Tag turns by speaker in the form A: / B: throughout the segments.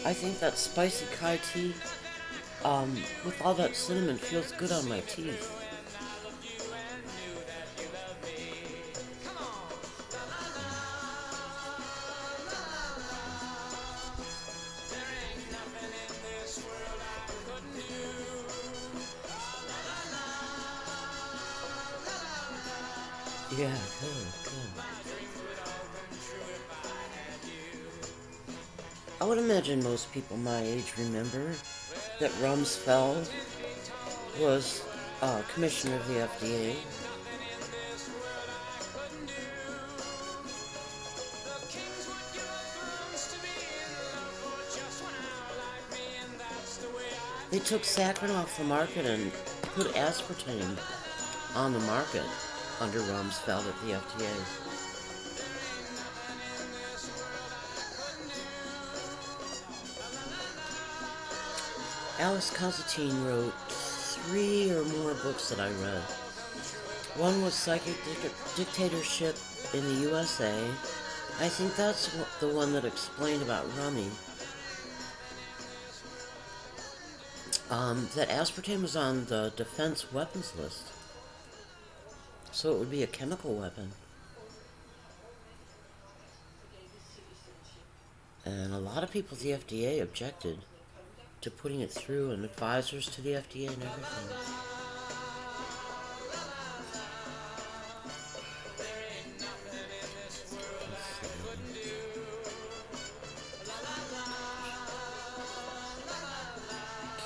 A: I think that spicy Kai tea, with all that cinnamon, feels good on my teeth. Yeah, good. I would imagine most people my age remember that Rumsfeld was commissioner of the FDA. They took saccharin off the market and put aspartame on the market under Rumsfeld at the FDA. Alice Constantine wrote 3 or more books that I read. One was Psychic Dictatorship in the USA. I think that's the one that explained about Rummy. That aspartame was on the defense weapons list. So it would be a chemical weapon. And a lot of people at the FDA objected to putting it through, and advisors to the FDA and everything.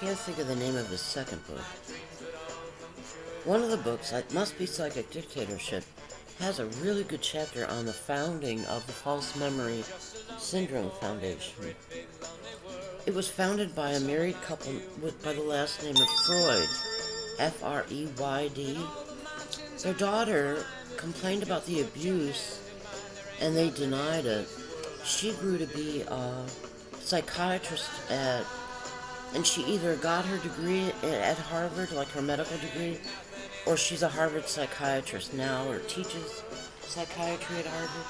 A: Can't think of the name of the second book. One of the books, it must be Psychic Dictatorship, has a really good chapter on the founding of the False Memory Syndrome Foundation. It was founded by a married couple by the last name of Freud, F-R-E-Y-D. Their daughter complained about the abuse, and they denied it. She grew to be a psychiatrist and she either got her degree at Harvard, like her medical degree, or she's a Harvard psychiatrist now, or teaches psychiatry at Harvard.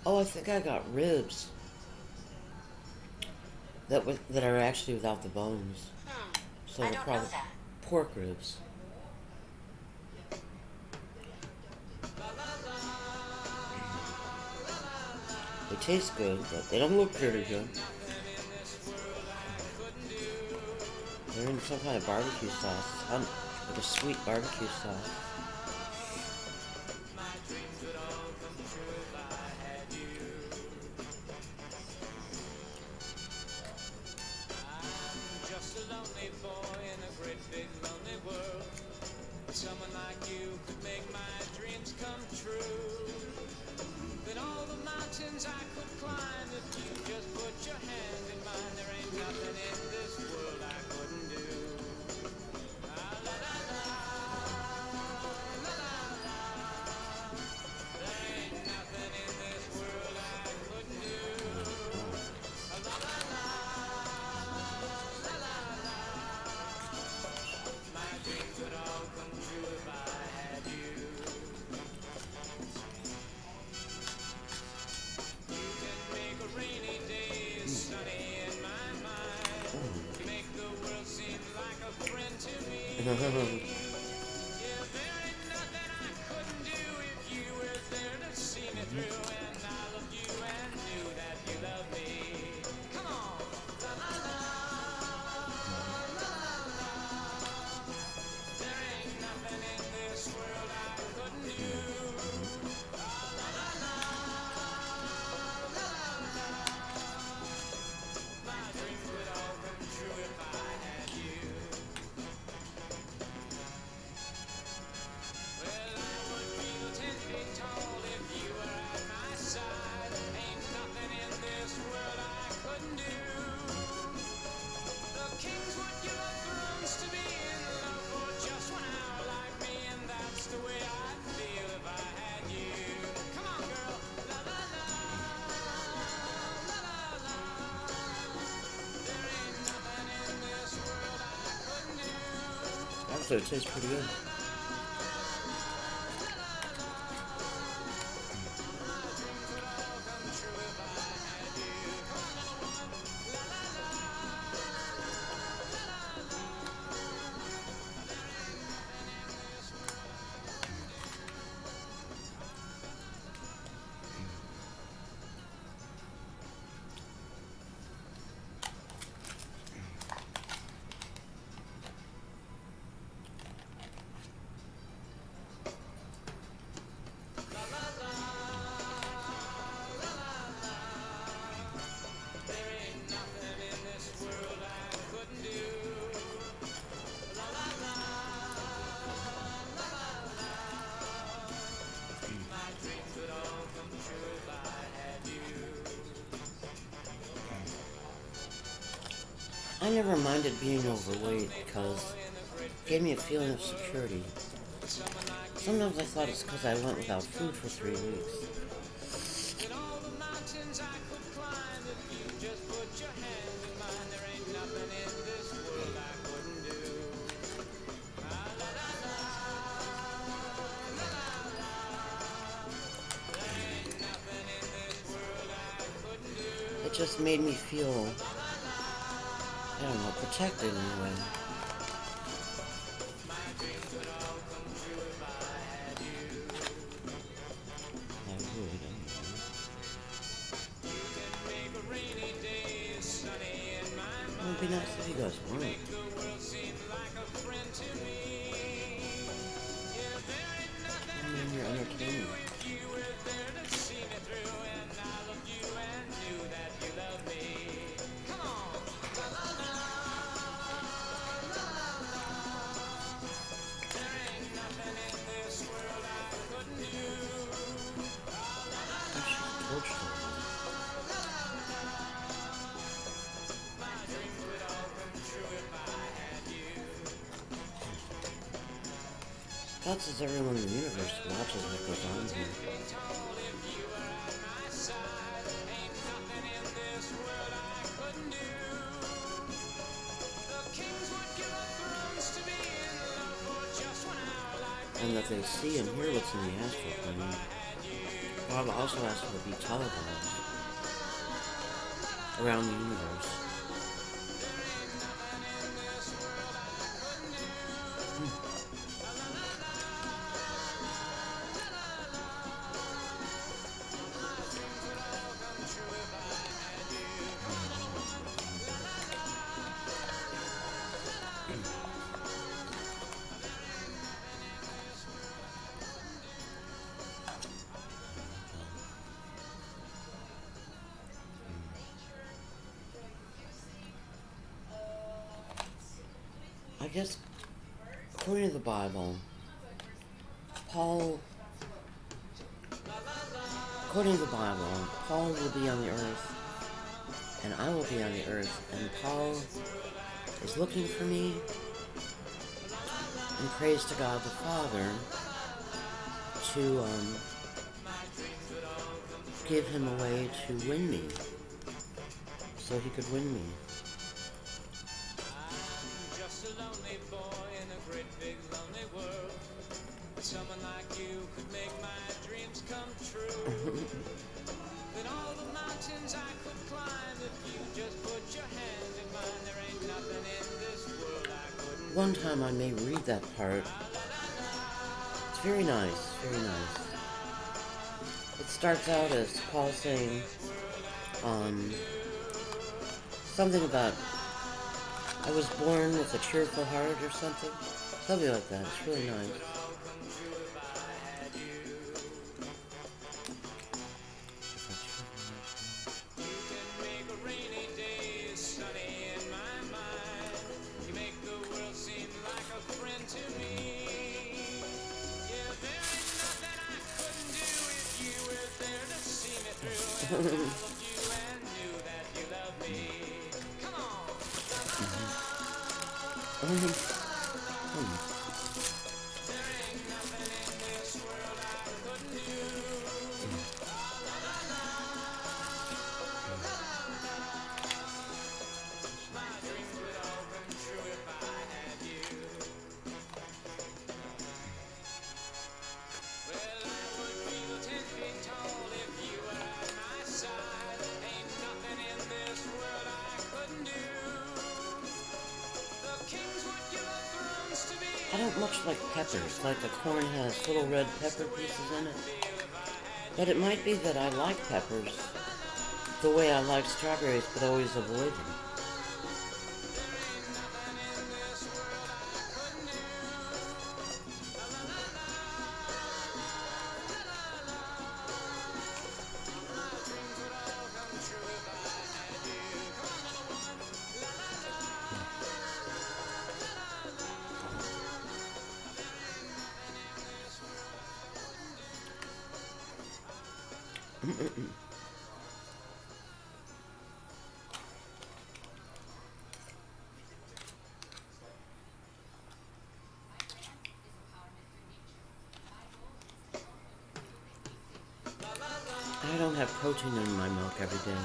A: Oh, I think I got ribs that are actually without the bones. So they're probably pork ribs. They taste good, but they don't look very good. They're in some kind of barbecue sauce, like a sweet barbecue sauce. Actually, it tastes pretty good. I never minded being overweight because it gave me a feeling of security. Sometimes I thought it's because I went without food for 3 weeks. It just made me feel, I don't know, protected in a way. It would be nice if you guys weren't. I mean, you're entertaining. That's as everyone in the universe watches what goes on here. And that they see and hear what's in the astral plane. God also has to be televised around the universe. I guess, according to the Bible, Paul will be on the earth, and I will be on the earth, and Paul is looking for me, and prays to God the Father to give him a way to win me, so he could win me.
B: Someone like you could make my dreams come true. Then all the mountains I could climb if you just put your hand in mine. There ain't nothing in this world I couldn't
A: one time I may read that part. It's very nice, very nice. It starts out as Paul saying, something about, I was born with a cheerful heart or something. Something like that. It's really nice. I don't much like peppers, like the corn has little red pepper pieces in it. But it might be that I like peppers the way I like strawberries, but always avoid them. I don't have protein in my milk every day.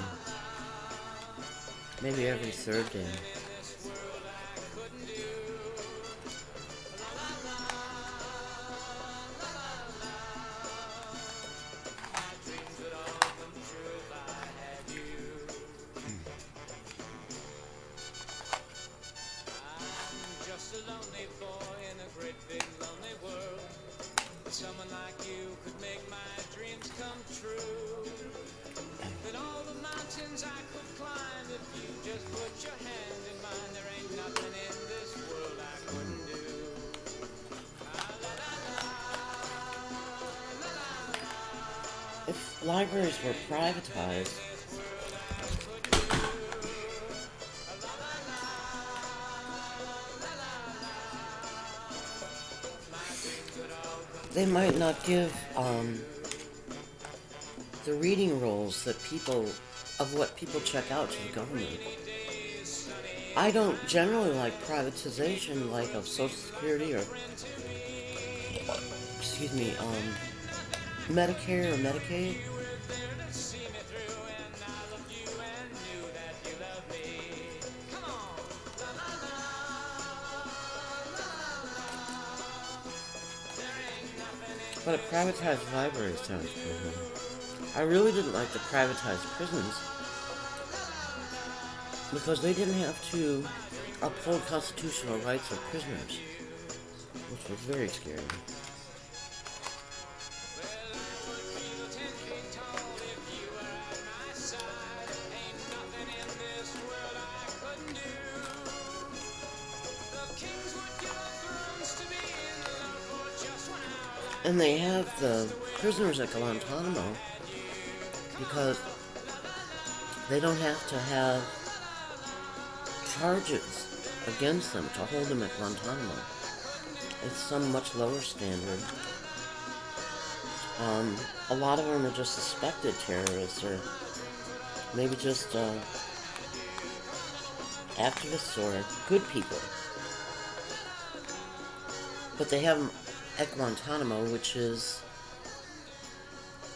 A: Maybe every third day.
B: Someone like you could make my dreams come true. That all the mountains I could climb if you just put your hand in mine. There ain't nothing in this world I couldn't do.
A: If libraries were privatized, they might not give the reading rules that of what people check out to the government. I don't generally like privatization, like of Social Security or, excuse me, Medicare or Medicaid. But a privatized library sounds cool. I really didn't like the privatized prisons because they didn't have to uphold constitutional rights of prisoners, which was very scary. And they have the prisoners at Guantanamo because they don't have to have charges against them to hold them at Guantanamo. It's some much lower standard. A lot of them are just suspected terrorists or maybe just activists or good people. But they have them at Guantanamo, which is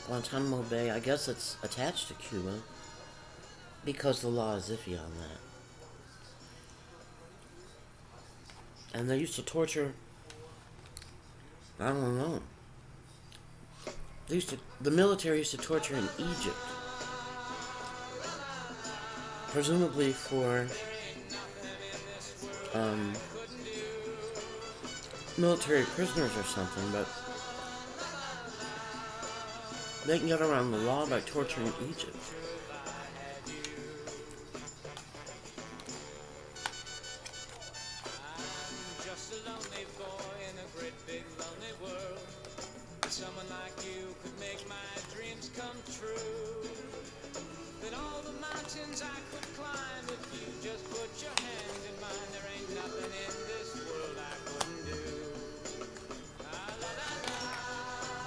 A: Guantanamo Bay. I guess it's attached to Cuba because the law is iffy on that. And they used to torture, I don't know. The military used to torture in Egypt, presumably for military prisoners or something, but they can get around the law by torturing Egypt.
B: Just a lonely boy in a great big lonely world. Someone like you could make my dreams come true. That all the mountains I could climb if you just put your hand in mine. There ain't nothing in this world I couldn't do. Ah, la, la, la, la,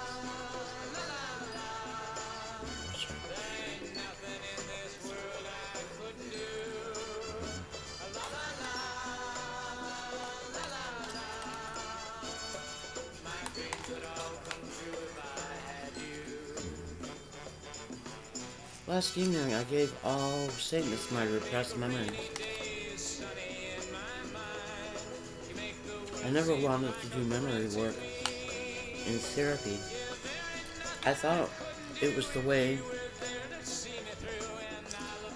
B: la, la. There ain't nothing in this world I couldn't do. Ah, la, la, la, la, la, la. My dreams would all come true if I had you.
A: Last evening, I gave all Satanists my repressed memories. I never wanted to do memory work in therapy. I thought it was the way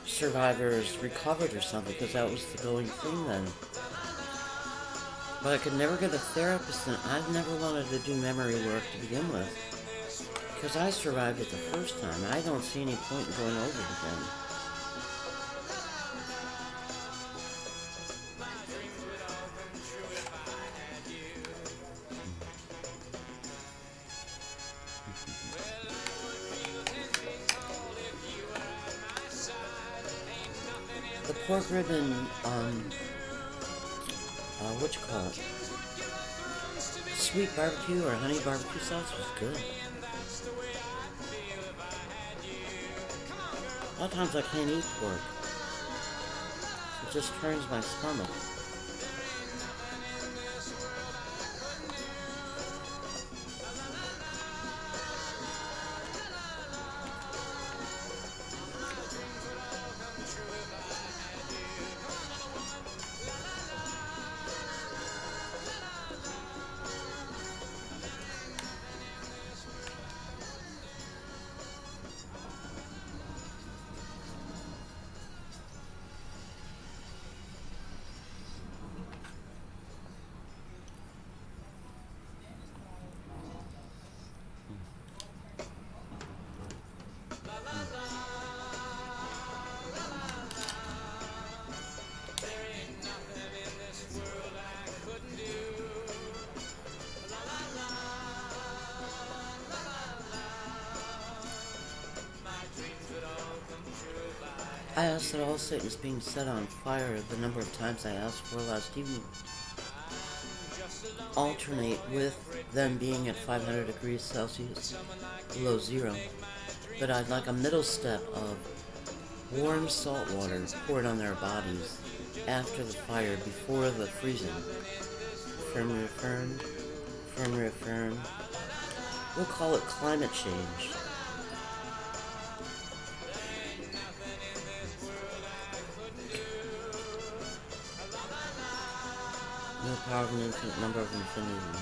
A: survivors recovered or something, because that was the going thing then. But I could never get a therapist, and I never wanted to do memory work to begin with. Because I survived it the first time. I don't see any point in going over it again. The pork rib and, what you call it? Sweet barbecue or honey barbecue sauce was good. A lot of times I can't eat pork. It just turns my stomach. I asked that all Satans being set on fire the number of times I asked for last evening alternate with them being at 500 degrees Celsius below zero. But I'd like a middle step of warm salt water poured on their bodies after the fire before the freezing. Firm reaffirmed. Firm reaffirmed. We'll call it climate change. No power of an infinite number of infinities.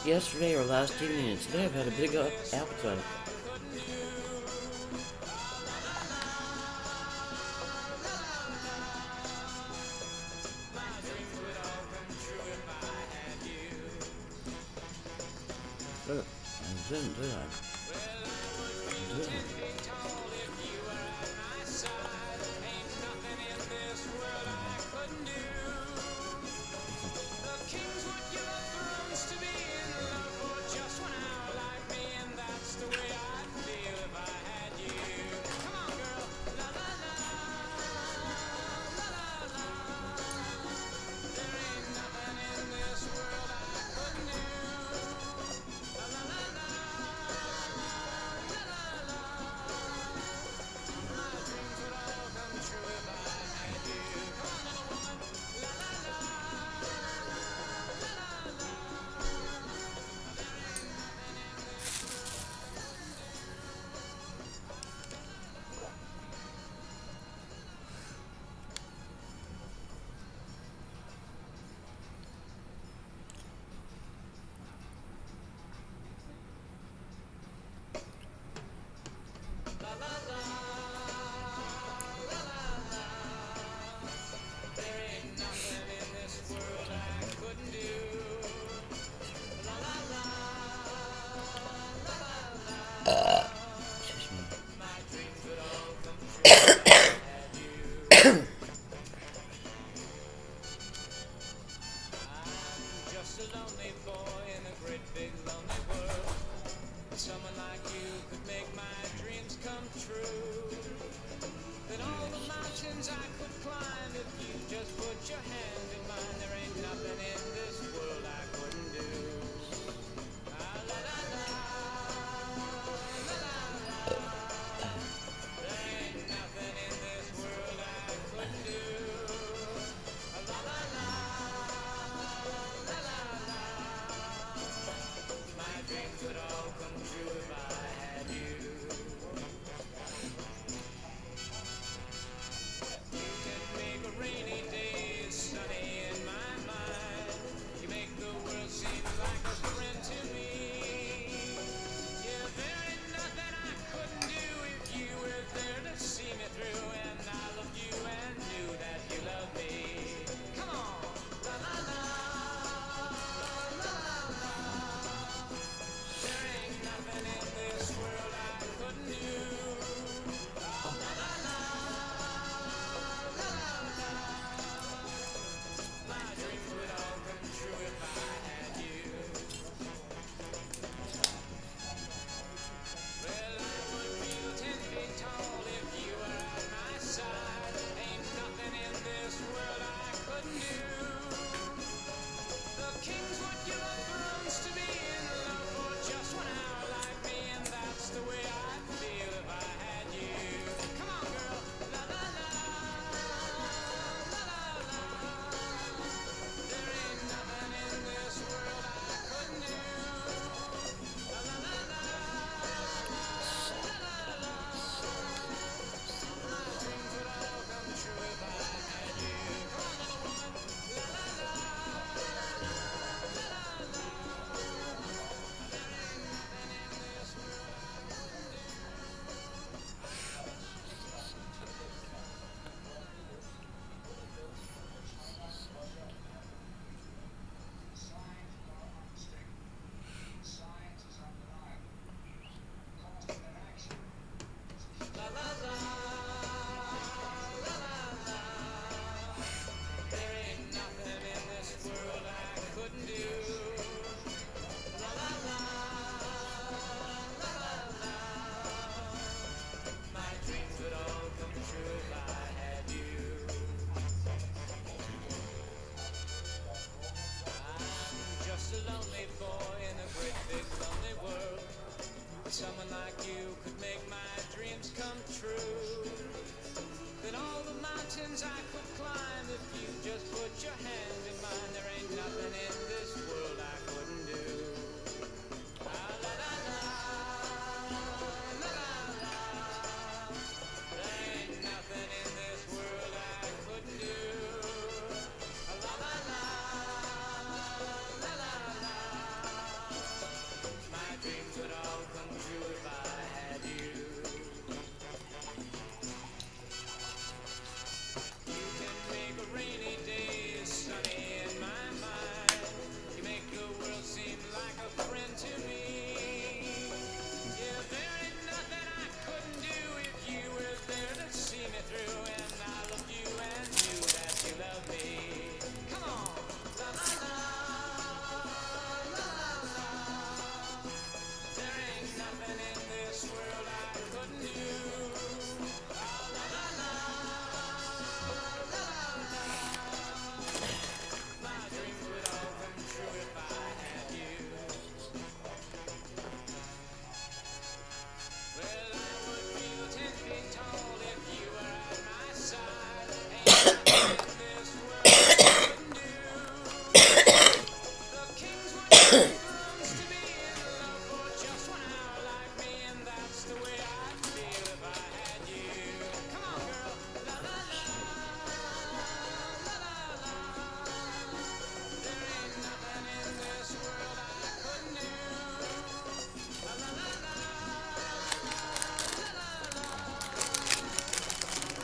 A: Yesterday or last evening and today I've had a big appetite. Look, I didn't, did I? I didn't.
B: lonely boy in a great big lonely world. Someone like you could make my dreams come true. Then all the mountains I could climb if you just put your hand in mine. There ain't nothing in this world I couldn't do. Ah, la, la, la, la, la, la. There ain't nothing in this world I couldn't do. Ah, la, la, la, la, la, la. My dreams would all come true if I had you. You can make a rainy day sunny in my mind. You make the world seem like a friend to me. Yeah, there ain't nothing I couldn't do if you were there to see me through. And I loved you and knew that you loved me. Come on, la la la, la la la. There ain't nothing in this world I couldn't do. Oh, la la la, la la la. My dreams would all come true if I had you. Well, I would feel 10 feet tall if you were at my side. Ain't nothing in this world I couldn't do. The kings would give up thrones to be in love for just 1 hour like me, and that's the way I'd feel if I had you. Come on, girl, la la la, la la la. There ain't nothing in this world I couldn't do. La la la la, la la la. My dreams would all come true if I had you. Come on, little woman, la la la, la la la. There ain't nothing in this world I couldn't do. La la la, la la la. There ain't nothing in this world I couldn't do. La la la, la la la. My dreams would all come true if I had you. I'm just a lonely boy in a great big lonely world. Someone like you could make my dreams come true. Then all the mountains I could climb if you just put your hand in mine. There ain't nothing in this world I couldn't do. Ah, la la la, la la la. There ain't nothing in this world I couldn't do. Ah, la la la, la la la. My dreams would all come true if I had you. You can make a rainy day sunny in my mind. You make the world seem like a friend to me. Yeah, there ain't nothing I couldn't do if you were there to see me through. And I loved you and knew that you loved me. Come on, la la la, la la la. There ain't nothing in this world I couldn't do. Oh, la la la, la la la. My dreams would all come true if I had you. Well, I would feel 10 feet tall if you were at my side. Ain't nothing in this world I couldn't do. The kings would give thrones to be in love for just 1 hour like me, and that's the way I'd feel if I had you. Come on, girl, la la la, la la la. There ain't nothing in this world I couldn't do. La la la la, la la la.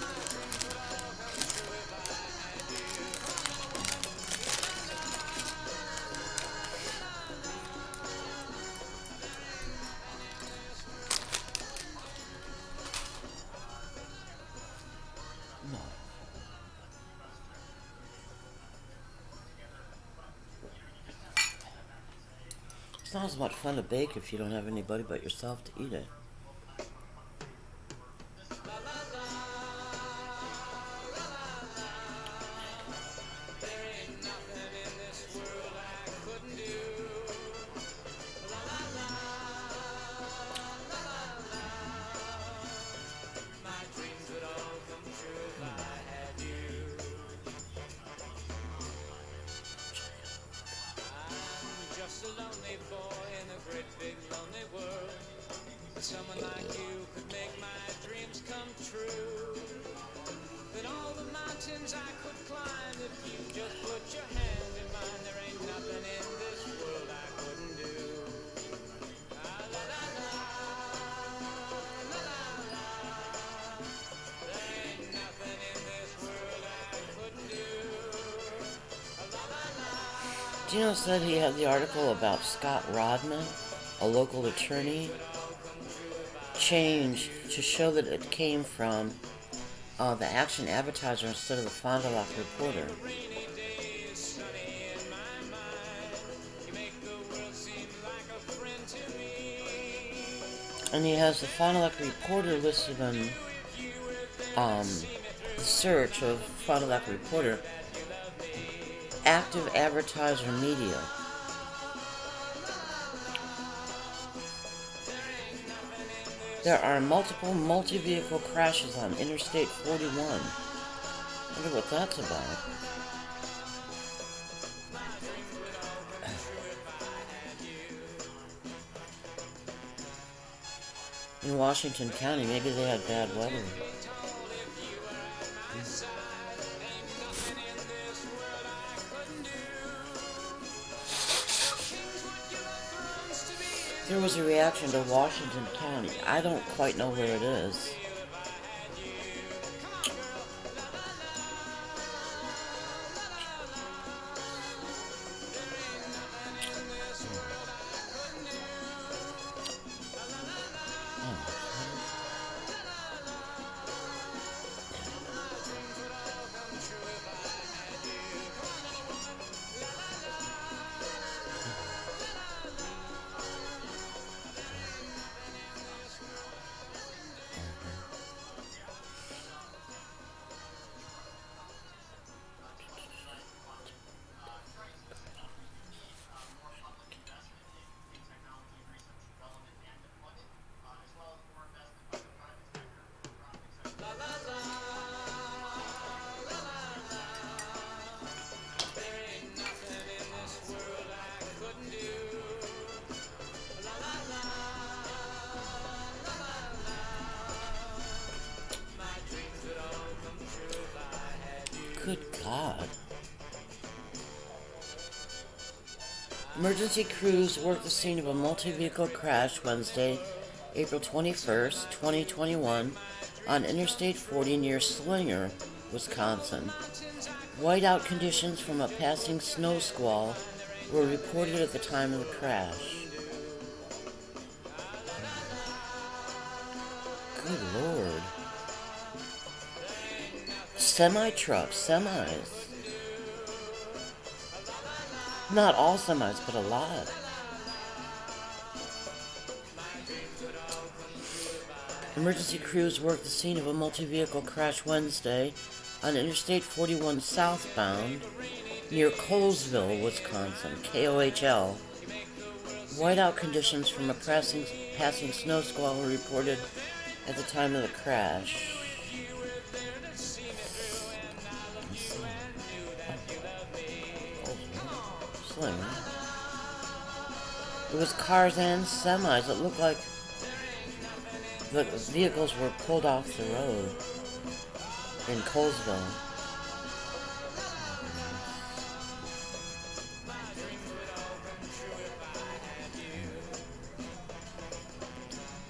B: My dreams would all come true if I had you. Come on, little woman, la la la, la la la.
A: It's not as much fun to bake if you don't have anybody but yourself to eat it.
B: Someone like you could make my dreams come true. That all the mountains I could climb if you just put your hand in mine. There ain't nothing in this world I couldn't do. Ah, la, la, la, la, la, la. There ain't nothing in this world I couldn't do. Ah, la, la, la.
A: Gino said he had the article about Scott Rodman, a local attorney, changed to show that it came from the Action Advertiser instead of the Fond du Lac Reporter. And he has the Fond du Lac Reporter listed in the search of Fond du Lac Reporter, Active Advertiser Media. There are multiple multi-vehicle crashes on Interstate 41. Wonder what that's about. In Washington County, maybe they had bad weather. There was a reaction to Washington County. I don't quite know where it is. Good God. Emergency crews worked the scene of a multi-vehicle crash Wednesday, April 21st, 2021, on Interstate 40 near Slinger, Wisconsin. Whiteout conditions from a passing snow squall were reported at the time of the crash. Good Lord. Semi-trucks, semis. Not all semis, but a lot. Emergency crews worked the scene of a multi-vehicle crash Wednesday on Interstate 41 southbound near Colesville, Wisconsin, KOHL. Whiteout conditions from a passing snow squall were reported at the time of the crash. It was cars and semis. It looked like the vehicles were pulled off the road in Colesville.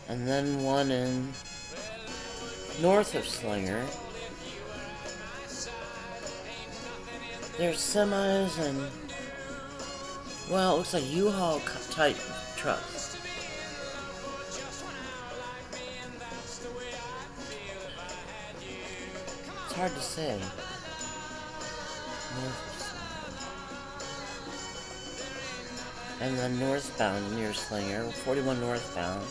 A: And then one in north of Slinger. There's semis and, well, it looks like U-Haul type trucks. It's hard to say. And then northbound near Slinger, 41 northbound.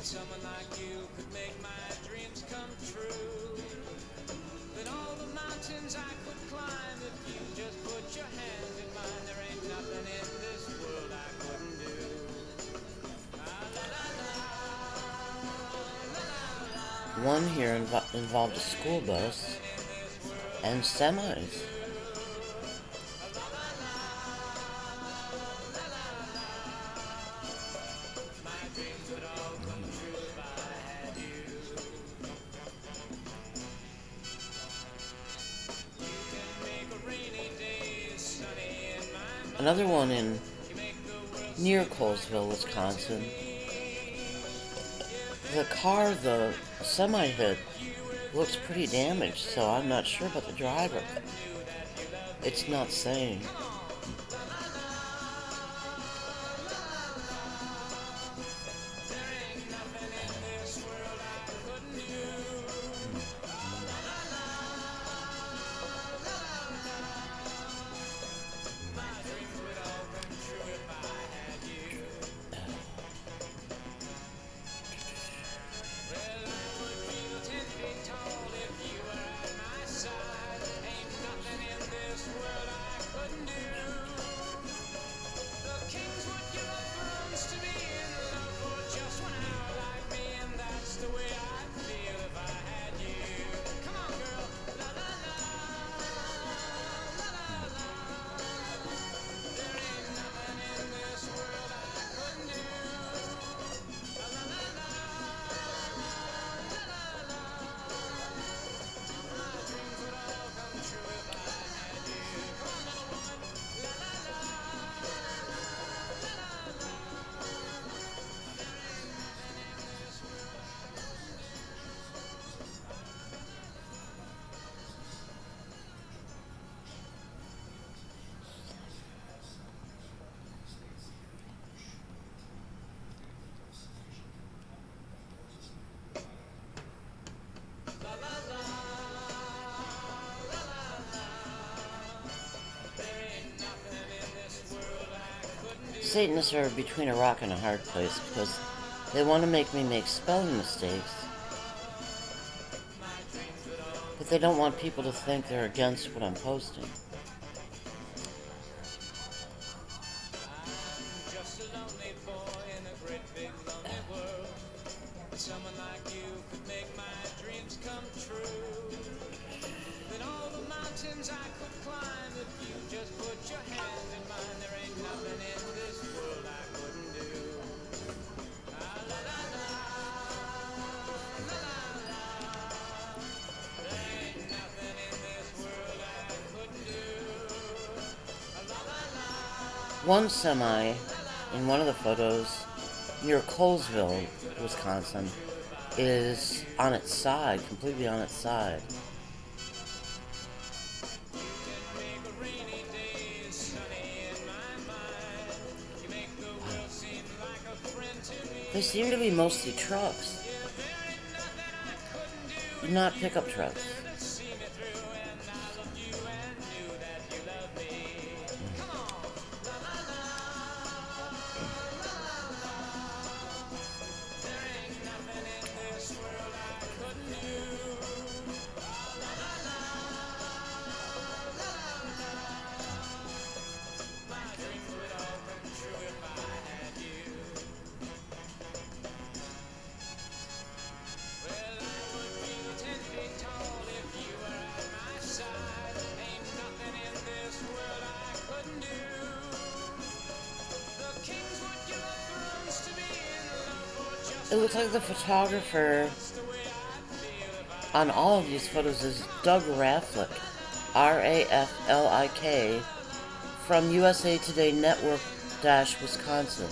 B: Someone like you could make my dreams come true. Then all the mountains I could climb if you just put your hand in mine. There ain't nothing in this world I couldn't do.
A: One here involved a school bus and semis. Another one in near Colesville, Wisconsin. The car the semi hit looks pretty damaged, so I'm not sure about the driver. It's not saying. Satanists are between a rock and a hard place because they want to make me make spelling mistakes, but they don't want people to think they're against what I'm posting.
B: Someone like you could make my dreams come true. Then all the mountains I could climb if you just put your hand in mine. There ain't nothing in this world I couldn't do. Ah, la, la, la, la, la, la. There ain't nothing in this world I couldn't do. La, la, la.
A: One semi in one of the photos near Colesville, Wisconsin, is on its side, completely on its side. They seem to be mostly trucks, not pickup trucks. It looks like the photographer on all of these photos is Doug Raflick, Raflik, from USA Today Network Wisconsin.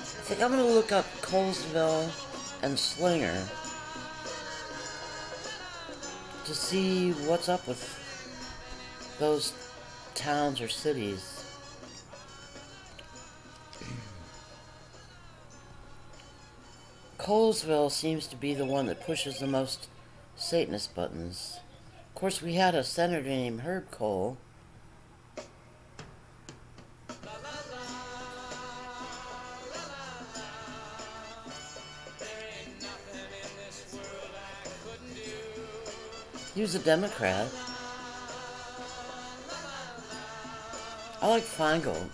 A: I think I'm going to look up Colesville and Slinger to see what's up with those towns or cities. Colesville seems to be the one that pushes the most Satanist buttons. Of course, we had a senator named Herb Cole. He was a Democrat. I like Feingold.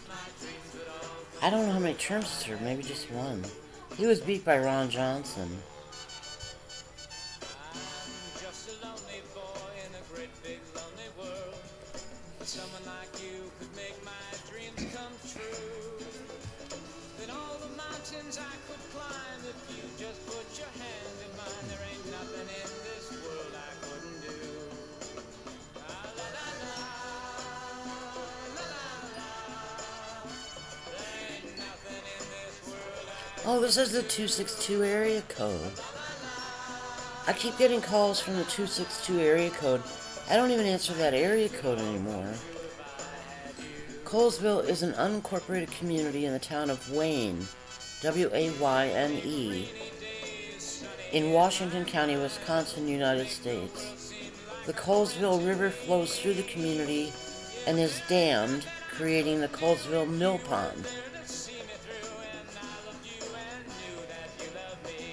A: I don't know how many terms he served, maybe just one. He was beat by Ron Johnson.
B: I'm just a lonely boy in a great big lonely world. Someone like you could make my dreams come true. Then all the mountains I could climb if you just put your hand in mine. There ain't nothing in this world I couldn't do. Ah, la, la, la, la, la, la. There ain't nothing in this world I
A: Oh, this is the 262 area code. I keep getting calls from the 262 area code. I don't even answer that area code anymore. Colesville is an unincorporated community in the town of Wayne, Wayne, in Washington County, Wisconsin, United States. The Colesville River flows through the community and is dammed, creating the Colesville Mill Pond.
B: see me through, and I loved you and knew that you loved me.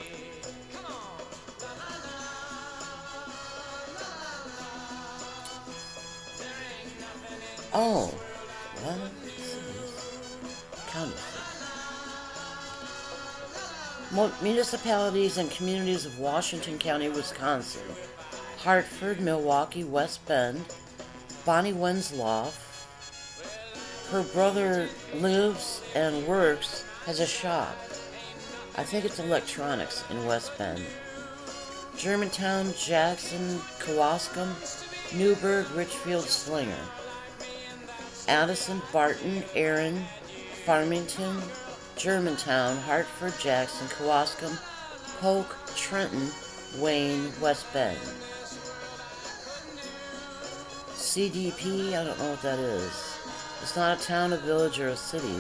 B: Come on, la la la, la la la. There ain't nothing in
A: Oh, well, county. Municipalities and communities of Washington County, Wisconsin: Hartford, Milwaukee, West Bend, Bonnie Wenslow. Her brother lives and works, has a shop. I think it's electronics in West Bend. Germantown, Jackson, Kewaskum, Newburgh, Richfield, Slinger. Addison, Barton, Erin, Farmington, Germantown, Hartford, Jackson, Kewaskum, Polk, Trenton, Wayne, West Bend. CDP, I don't know what that is. It's not a town, a village, or a city.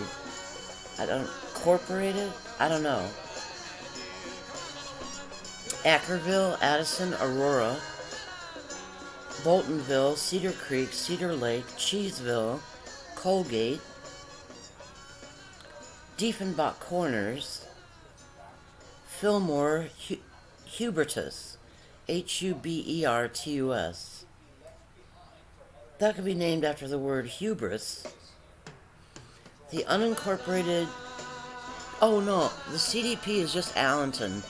A: Incorporated? I don't know. Ackerville, Addison, Aurora, Boltonville, Cedar Creek, Cedar Lake, Cheeseville, Colgate, Diefenbach Corners, Fillmore, Hubertus, Hubertus. That could be named after the word hubris. The unincorporated... Oh no, the CDP is just Allenton.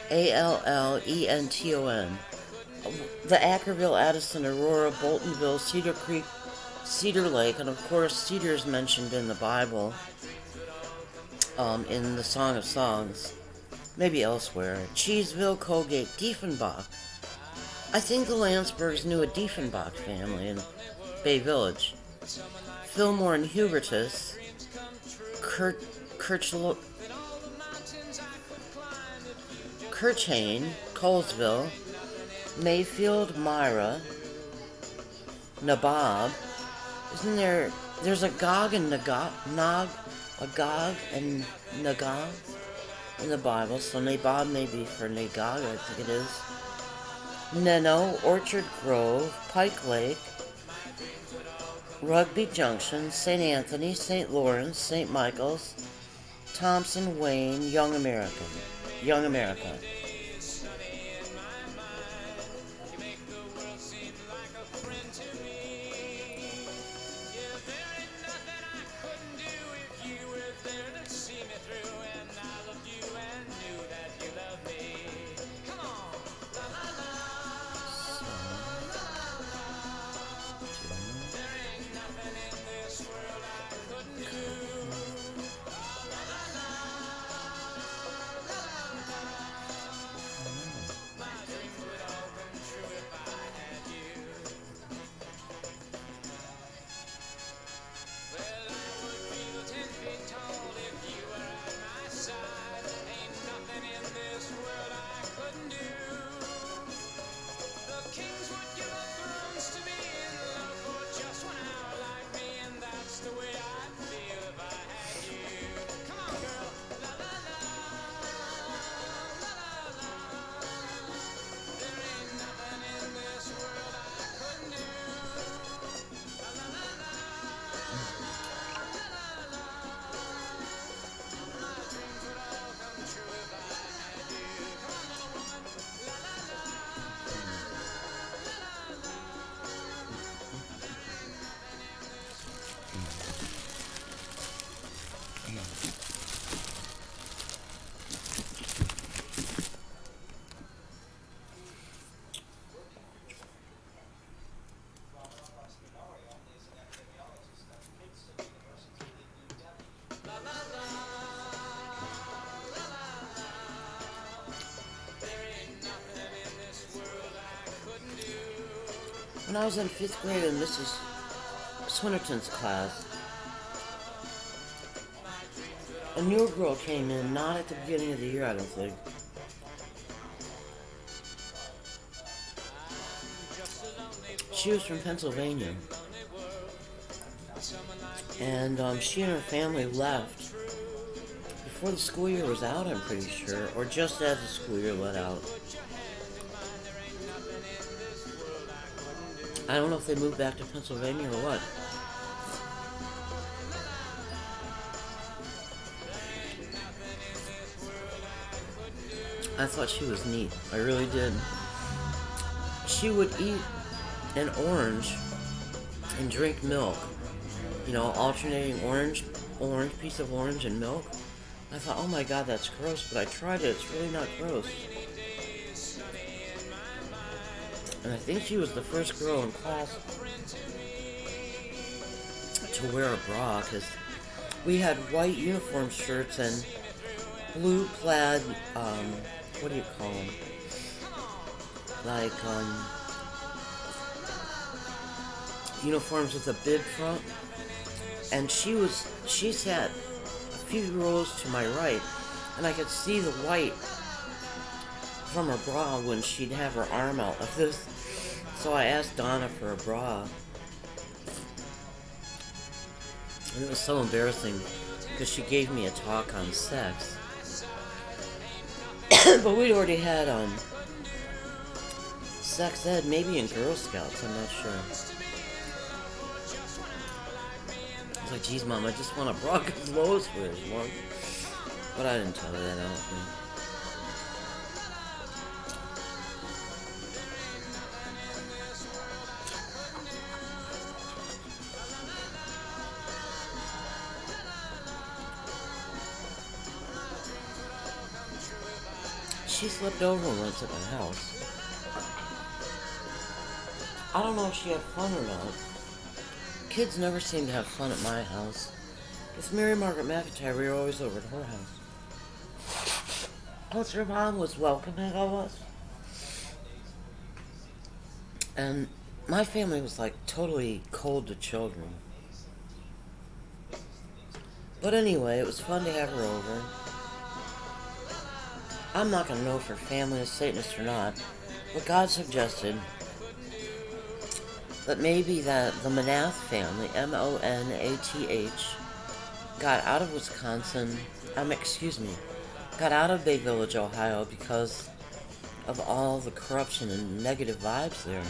A: Allenton. The Ackerville, Addison, Aurora, Boltonville, Cedar Creek, Cedar Lake, and of course Cedar is mentioned in the Bible, in the Song of Songs, maybe elsewhere. Cheeseville, Colgate, Diefenbach. I think the Landsbergs knew a Diefenbach family in Bay Village. Fillmore and Hubertus, Kirchhain, Colesville, Mayfield, Myra, Nabob. Isn't there's a Gog and Nagog and Nagog in the Bible, so Nabob may be for Nagog, I think it is. Neno, Orchard Grove, Pike Lake, Rugby Junction, St. Anthony, St. Lawrence, St. Michael's, Thompson, Wayne, Young America. when I was in 5th grade in Mrs. Swinnerton's class, a new girl came in, not at the beginning of the year, I don't think. She was from Pennsylvania. And she and her family left before the school year was out, I'm pretty sure, or just as the school year let out. I don't know if they moved back to Pennsylvania or what. I thought she was neat. I really did. She would eat an orange and drink milk. You know, alternating orange piece of orange and milk. I thought, oh my god, that's gross, but I tried it. It's really not gross. And I think she was the first girl in class to wear a bra, because we had white uniform shirts and blue plaid, what do you call them? Like, uniforms with a bib front. And she sat a few rows to my right, and I could see the white from her bra when she'd have her arm out like this. So I asked Donna for a bra. And it was so embarrassing because she gave me a talk on sex. But we'd already had sex ed, maybe in Girl Scouts, I'm not sure. I was like, geez, Mom, I just want a bra because Lois wears one. But I didn't tell her that, I don't think. She slept over once at my house. I don't know if she had fun or not. Kids never seem to have fun at my house. With Mary Margaret McIntyre, we were always over at her house. Plus, her mom was welcoming of us. And my family was like totally cold to children. But anyway, it was fun to have her over. I'm not going to know if her family is Satanist or not, but God suggested that maybe that the Manath family, M-O-N-A-T-H, got out of Wisconsin, got out of Bay Village, Ohio, because of all the corruption and negative vibes there.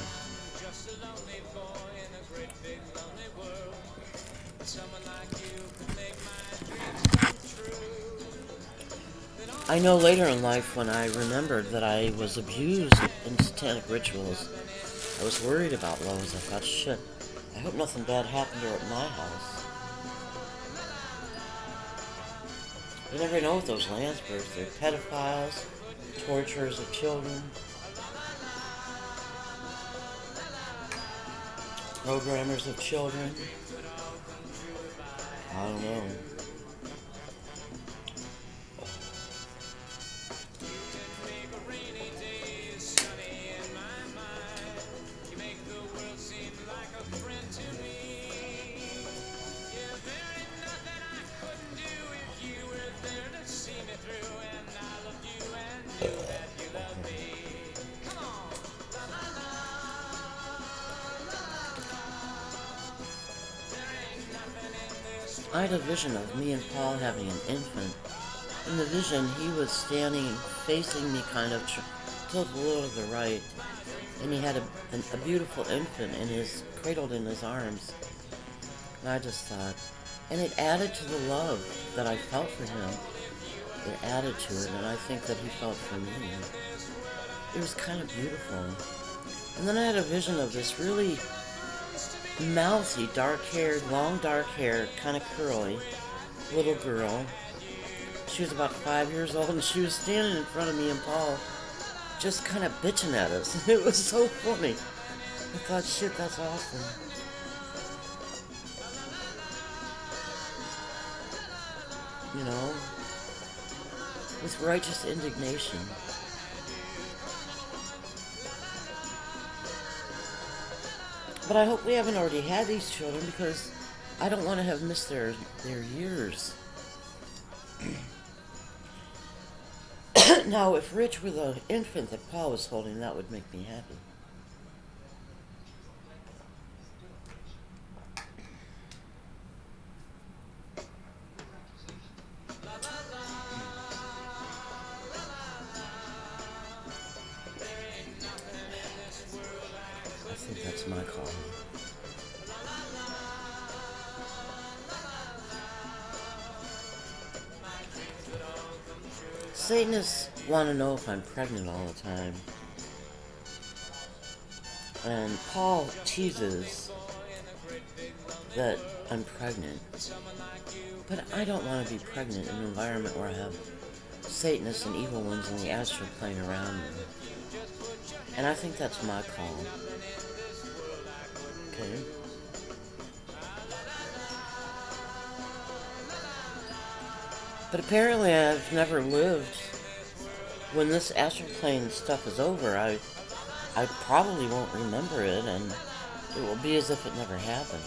A: I know later in life when I remembered that I was abused in satanic rituals, I was worried about Lois. I thought, shit, I hope nothing bad happened to her at my house. You never know with those Landsbergs. They're pedophiles, torturers of children, programmers of children. I don't know. I had a vision of me and Paul having an infant. In the vision, he was standing, facing me kind of, tilted a little to the right, and he had a beautiful infant cradled in his arms. And I just thought, and it added to the love that I felt for him. It added to it, and I think that he felt for me. It was kind of beautiful. And then I had a vision of this really mouthy, dark-haired, long dark hair, kind of curly, little girl. She was about 5 years old, and she was standing in front of me and Paul, just kind of bitching at us. And it was so funny. I thought, shit, that's awesome. You know, with righteous indignation. But I hope we haven't already had these children because I don't want to have missed their years. Now, if Rich were the infant that Paul was holding, that would make me happy. I think that's my call. Satanists want to know if I'm pregnant all the time. And Paul teases that I'm pregnant. But I don't want to be pregnant in an environment where I have Satanists and evil ones in the astral plane around me. And I think that's my call. Okay? But apparently I've never lived. When this astral plane stuff is over, I probably won't remember it, and it will be as if it never happened.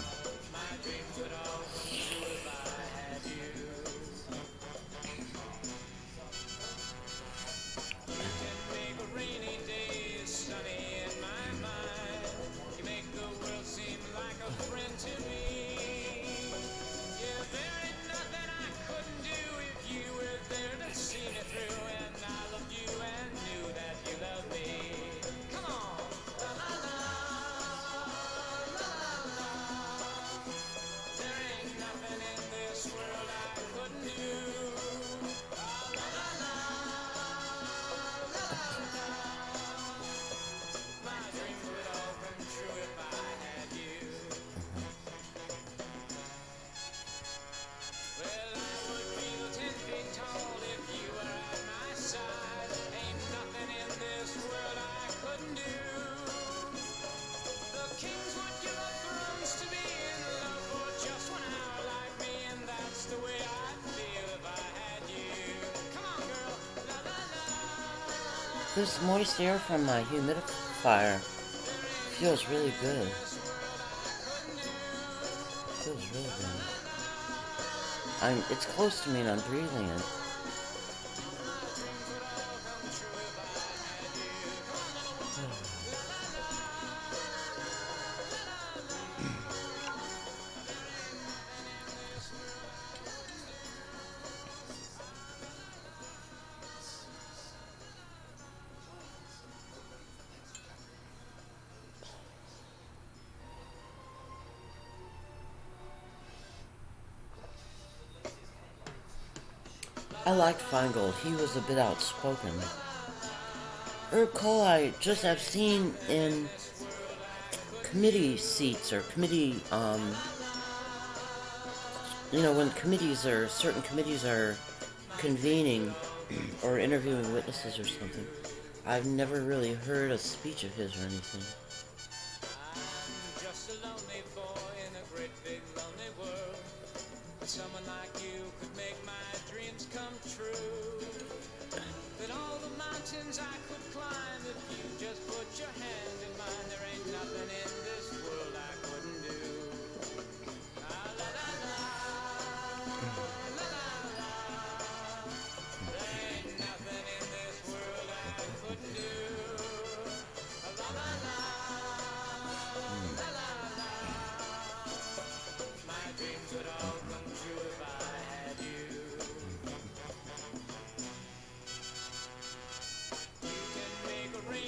A: This moist air from my humidifier feels really good. Feels really good. It's close to me and I'm breathing it. I liked Feingold. He was a bit outspoken. Herb Cole, I've seen in committee seats or committee, when certain committees are convening or interviewing witnesses or something. I've never really heard a speech of his or anything.
B: Just a lonely boy in a great big lonely world. Someone like you could make my dreams come true. That all the mountains I could climb if you just put your hand in mine. There ain't nothing in this world I couldn't do. Ah, la, la, la, la, la, la. There ain't nothing in this world I couldn't do. La, la, la, la, la, la. My dreams would all come true if I had you. You can make a rain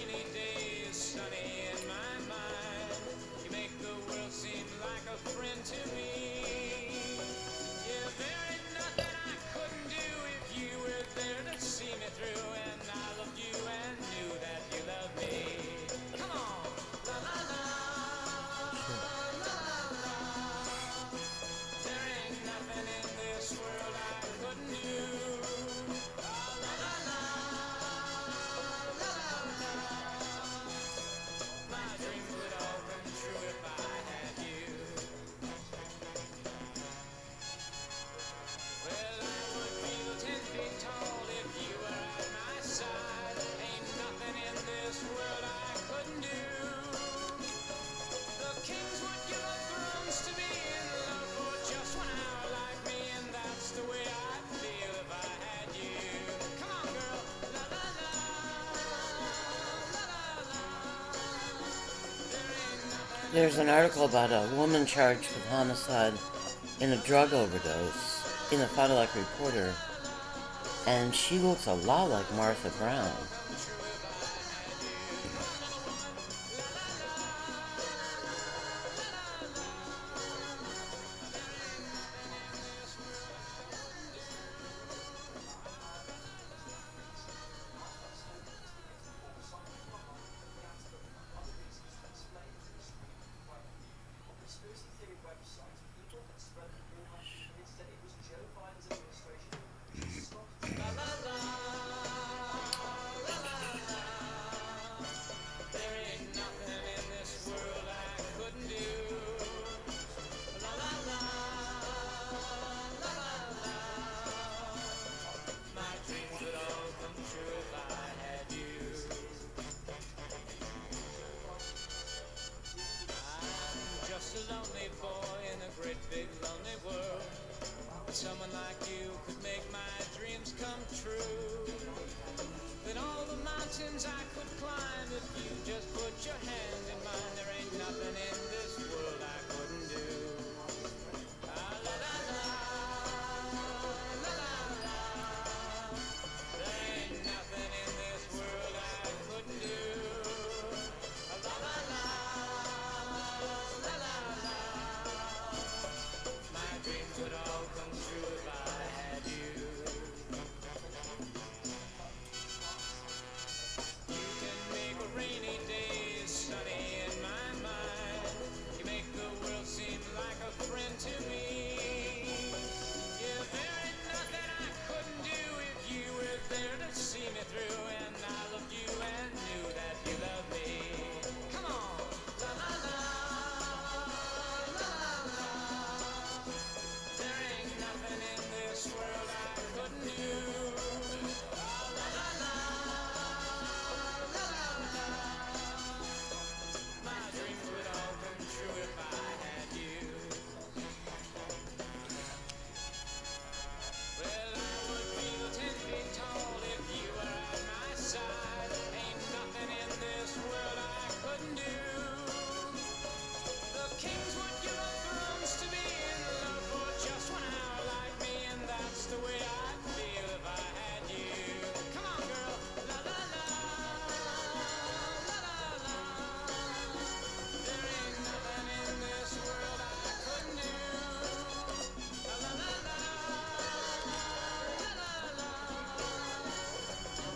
A: There's an article about a woman charged with homicide in a drug overdose in the Fond du Lac Reporter, and she looks a lot like Martha Brown.
B: Someone like you could make my dreams come true. Then all the mountains I could climb if you just put your hand in mine. There ain't nothing in this world I couldn't do. Ah, la, la, la, la, la, la. There ain't nothing in this world I couldn't do. Ah, la, la, la, la, la, la. My dreams would all come true if I had you. You can make a rainy day sunny in my mind. You make the world seem like a friend to me. Yeah, there ain't nothing I couldn't do if you were there to see me through. And I loved you and knew that you loved me. Come on, la la la, la la la. There ain't nothing in this world I couldn't do. La la la la, la la la. My dreams would all come true if I had you. Well, I would feel 10 feet tall if you were at my side. Ain't nothing in this world I couldn't do. The kings would give up thrones to be in love for just 1 hour like me, and that's the way I'd feel if I had you. Come on, girl, la la la, la la la. There ain't nothing in this world I couldn't do. La la la la, la la la.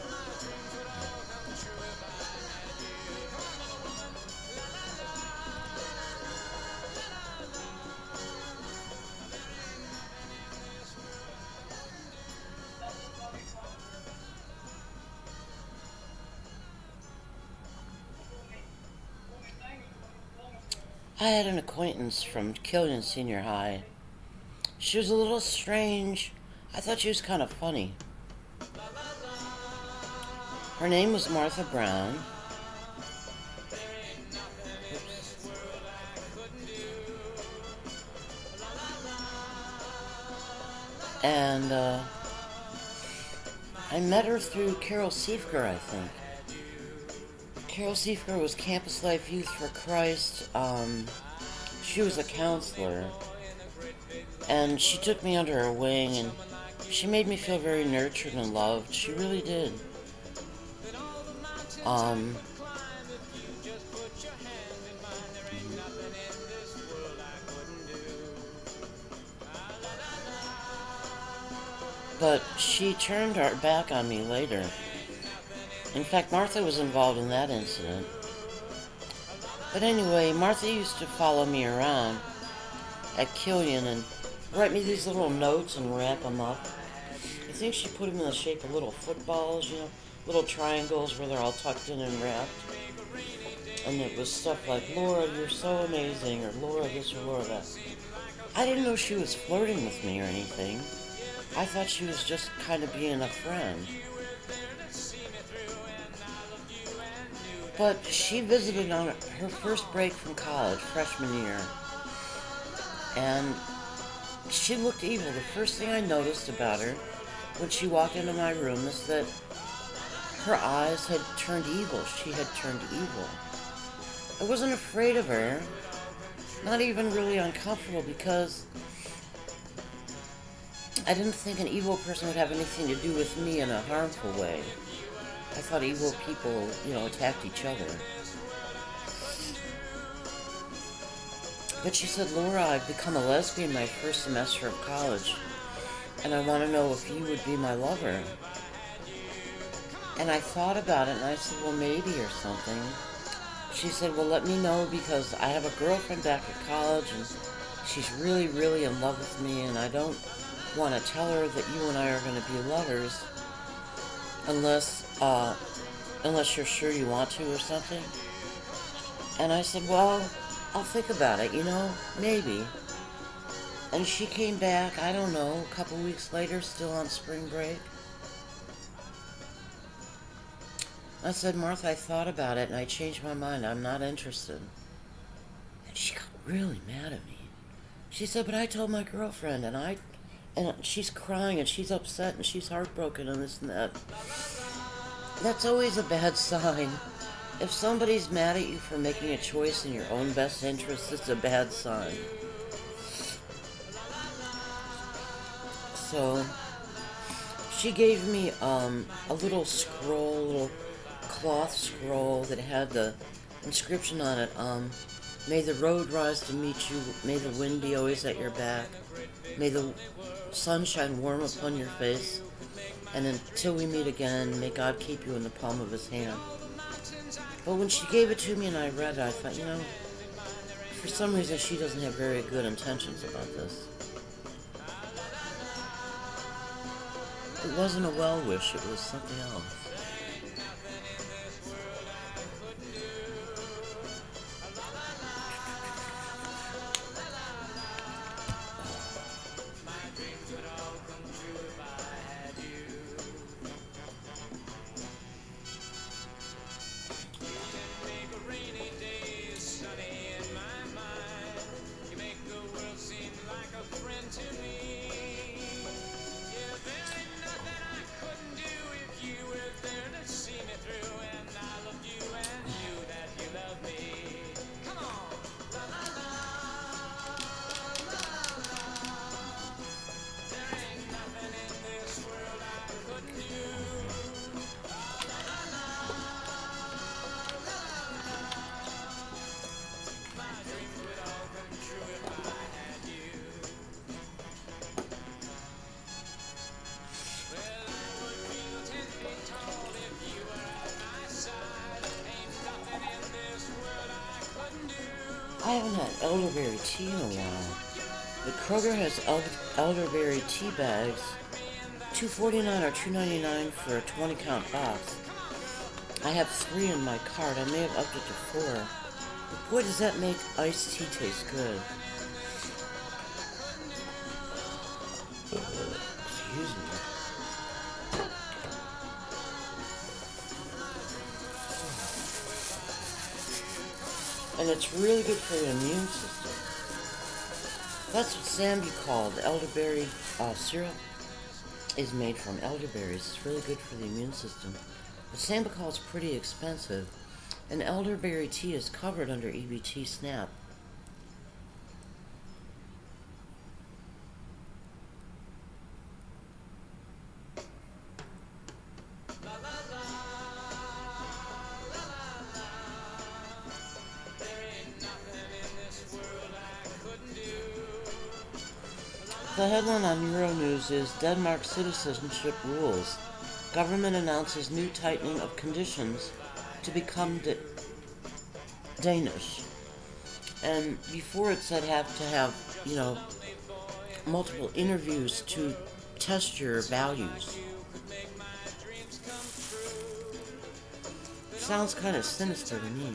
B: My dreams would all come true if I had you. Come on, little woman, la la la, la la la. There ain't nothing in this world I couldn't do.
A: I had an acquaintance from Killian Senior High. She was a little strange. I thought she was kind of funny. Her name was Martha Brown. Oops. And I met her through Carol Siefker, I think. Carol Siefker was Campus Life Youth for Christ. She was a counselor. And she took me under her wing, and she made me feel very nurtured and loved. She really did. But she turned her back on me later. In fact, Martha was involved in that incident. But anyway, Martha used to follow me around at Killian and write me these little notes and wrap them up. I think she put them in the shape of little footballs, you know, little triangles where they're all tucked in and wrapped. And it was stuff like, Laura, you're so amazing, or Laura this or Laura that. I didn't know she was flirting with me or anything. I thought she was just kind of being a friend. But she visited on her first break from college, freshman year. And she looked evil. The first thing I noticed about her when she walked into my room is that her eyes had turned evil. She had turned evil. I wasn't afraid of her, not even really uncomfortable, because I didn't think an evil person would have anything to do with me in a harmful way. I thought evil people, attacked each other. But she said, Laura, I've become a lesbian my first semester of college, and I want to know if you would be my lover. And I thought about it, and I said, well, maybe, or something. She said, well, let me know, because I have a girlfriend back at college, and she's really, really in love with me, and I don't want to tell her that you and I are going to be lovers unless you're sure you want to, or something. And I said, well, I'll think about it, maybe. And she came back, I don't know, a couple weeks later, still on spring break. I said, Martha, I thought about it and I changed my mind. I'm not interested. And she got really mad at me. She said, but I told my girlfriend, and she's crying and she's upset and she's heartbroken and this and that. That's always a bad sign. If somebody's mad at you for making a choice in your own best interest, it's a bad sign. So, she gave me a little cloth scroll that had the inscription on it, may the road rise to meet you, may the wind be always at your back, may the sun shine warm upon your face, and until we meet again, may God keep you in the palm of his hand. But when she gave it to me and I read it, I thought, for some reason she doesn't have very good intentions about this. It wasn't a well wish, it was something else. I haven't had elderberry tea in a while. But Kroger has elderberry tea bags, $2.49 or $2.99 for a 20-count box. I have 3 in my cart. I may have upped it to 4. But boy, does that make iced tea taste good. Excuse me. And it's really good for your immune system. That's what Sambucol, the elderberry syrup, is made from elderberries. It's really good for the immune system. But Sambucol is pretty expensive, and elderberry tea is covered under EBT SNAP. The headline on Euronews is Denmark citizenship rules. Government announces new tightening of conditions to become Danish. And before it said have to have, multiple interviews to test your values. Sounds kind of sinister to me.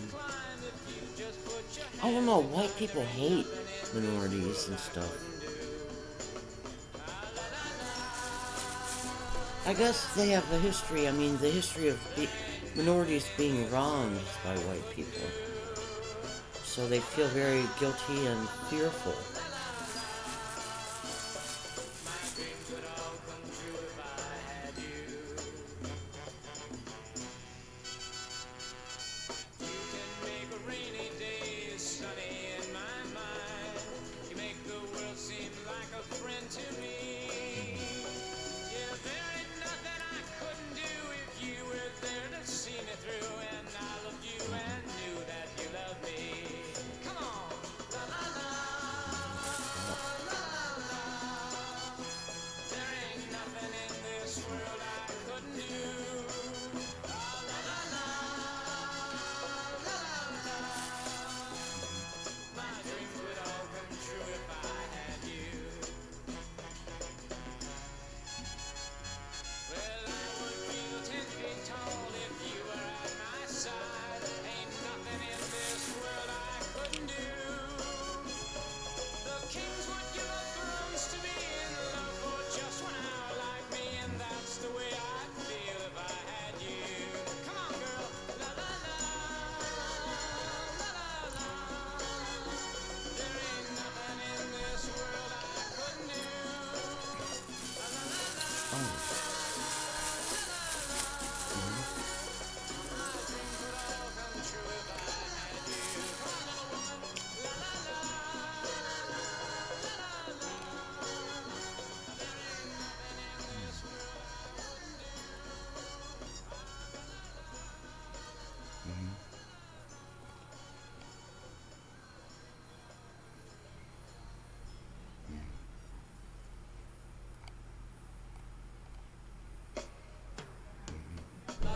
A: I don't know, white people hate minorities and stuff. I guess they have the history of minorities being wronged by white people. So they feel very guilty and fearful.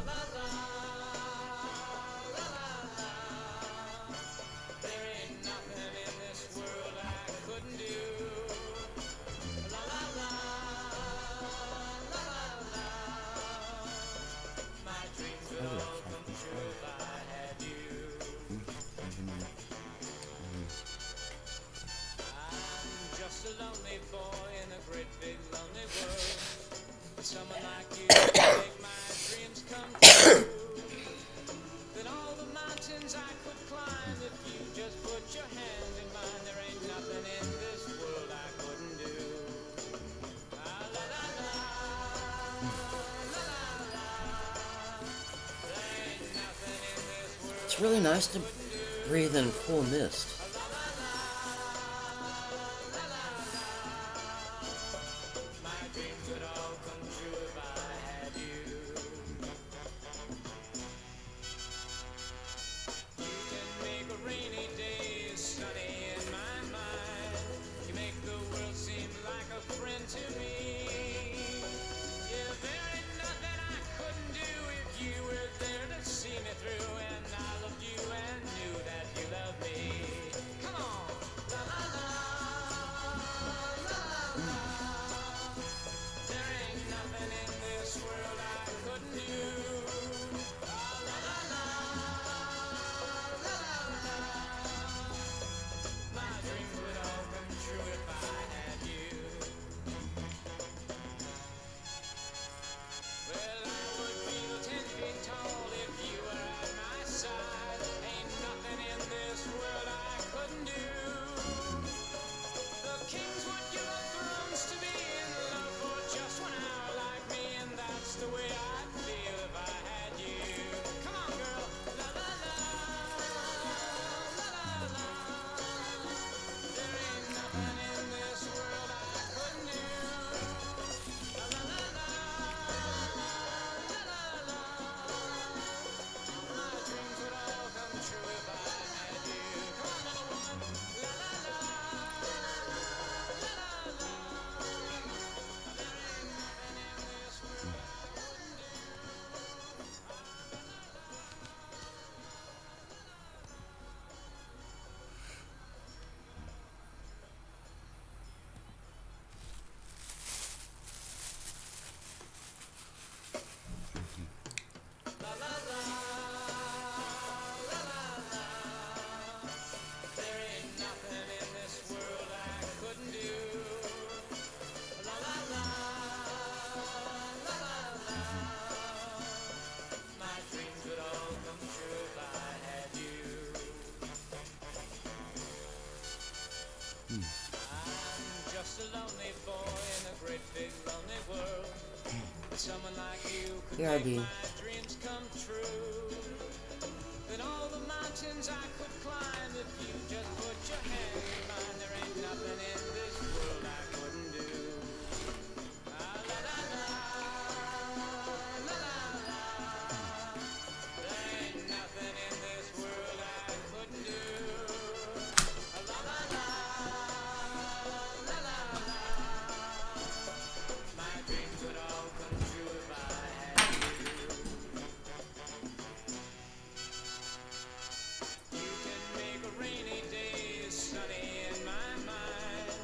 B: la la, la la la. There ain't nothing in this world I couldn't do. La la la, la la la. My dreams would all come true if I had you. I'm just a lonely boy in a great big lonely world. Someone like you could make my dreams come true. Then all the mountains I could climb if you just put your hand in mine. There ain't nothing in this world I couldn't do. Ah, la la la, la la la. There ain't nothing in this world.
A: It's really nice to breathe in cool mist.
B: My dreams would all come true if I had you. You can make a rainy day sunny in my mind. You make the world seem like a friend to me. Yeah, there ain't nothing I couldn't do if you were there to see me through. And I loved you and knew that you loved me. Come on, la la la, la la la. There ain't nothing in this world I couldn't do. Ah, la la la, la la la. My dreams would all come true if I had you. Well, I would feel 10 feet tall if you were at my side. Ain't nothing in this world I couldn't do. The kings would give up thrones to be in love for just 1 hour like me, and that's the way I'd feel if I had you. Come on, girl, la la la, la la la. There ain't nothing in this world I couldn't do. La la la la, la la la. My dreams would all come true if I had you. Come on, little woman, la la la, la la la. There ain't nothing in this world I wouldn't do. La la la, la la la. There ain't nothing in this world I couldn't do. La la la, la la la. My dreams would all come true if I had you. I'm just a lonely boy in a great big lonely world. Someone like you could
A: VID.
B: make my dreams come true. Then all the mountains I could climb if you just put your hand in mine. There ain't nothing in this world I couldn't do. Ah, la la la, la la la. There ain't nothing in this world I couldn't do. Ah, la la la, la la la. My dreams would all come true if I had you. You can make a rainy day sunny in my mind.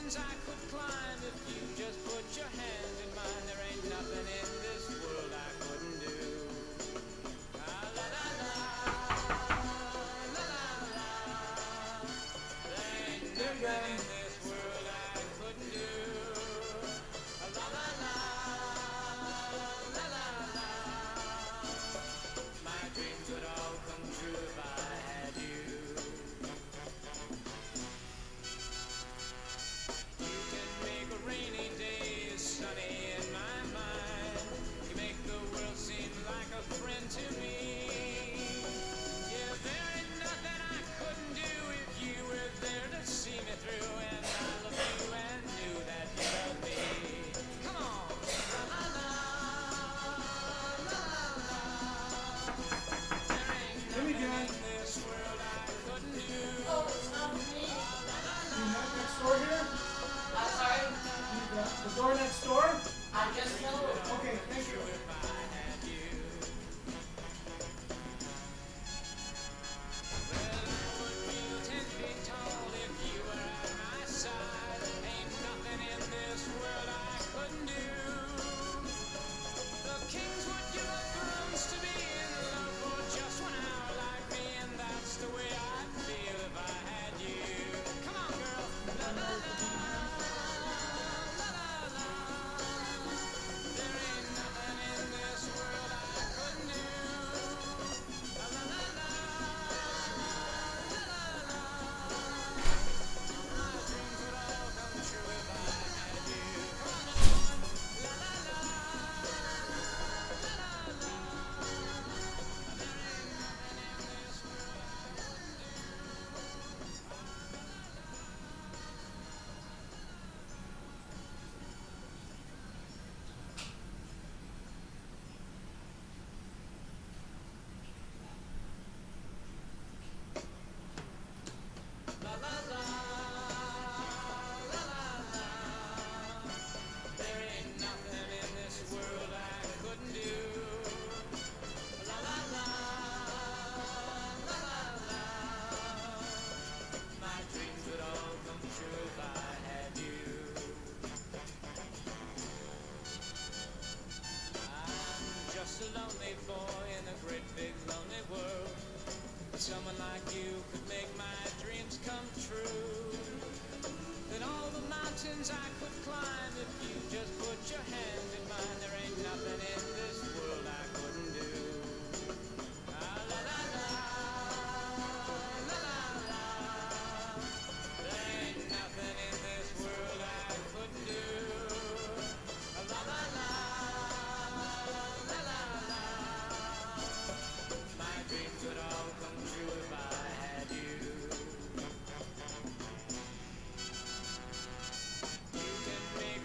B: mountains I could climb if you just put your hand in mine. There ain't nothing in this world I couldn't do. Ah, la la la, la la la. There ain't nothing in this world I couldn't do. Ah, la la la, la la la. My dreams would all come true if I had you. You can make a rainy day sunny in my mind. You make the world seem like a friend to me. Yeah, there ain't nothing I couldn't do if you were there to see me through. And I love you and knew that you loved me. Come on. La la la, la la la. There ain't nothing in this world I couldn't do.
C: Oh, it's not me.
D: You have next door here?
C: I'm sorry.
D: The door next door?
C: I just know.
D: Okay, thank you.
B: If I had you. Well, I would feel 10 feet tall if you were at my side. Ain't nothing in this world I couldn't do. The kings would give up thrones to be in love for just 1 hour like me, and that's the way I'd feel if I had you. Come on, girl. La la la, la la la. There ain't nothing in this world I couldn't do. La la la la, la la la. My dreams would all come true if I had you. Come on, woman. La la la, la la la. There ain't nothing in this world I couldn't do. La la la, la la la. There ain't nothing in this world I couldn't do. La la la, la la la. My dreams would all come true if I had you. I'm just a lonely boy in a great big lonely world. But someone like you could make my dreams come true. Then all the mountains I could climb if you just put your hand in mine. There ain't nothing in this world I couldn't do. Ah, la la la, la la la. There ain't nothing in this world I couldn't do. Ah, la la la, la la la. My dreams would all come true if I had you. You can make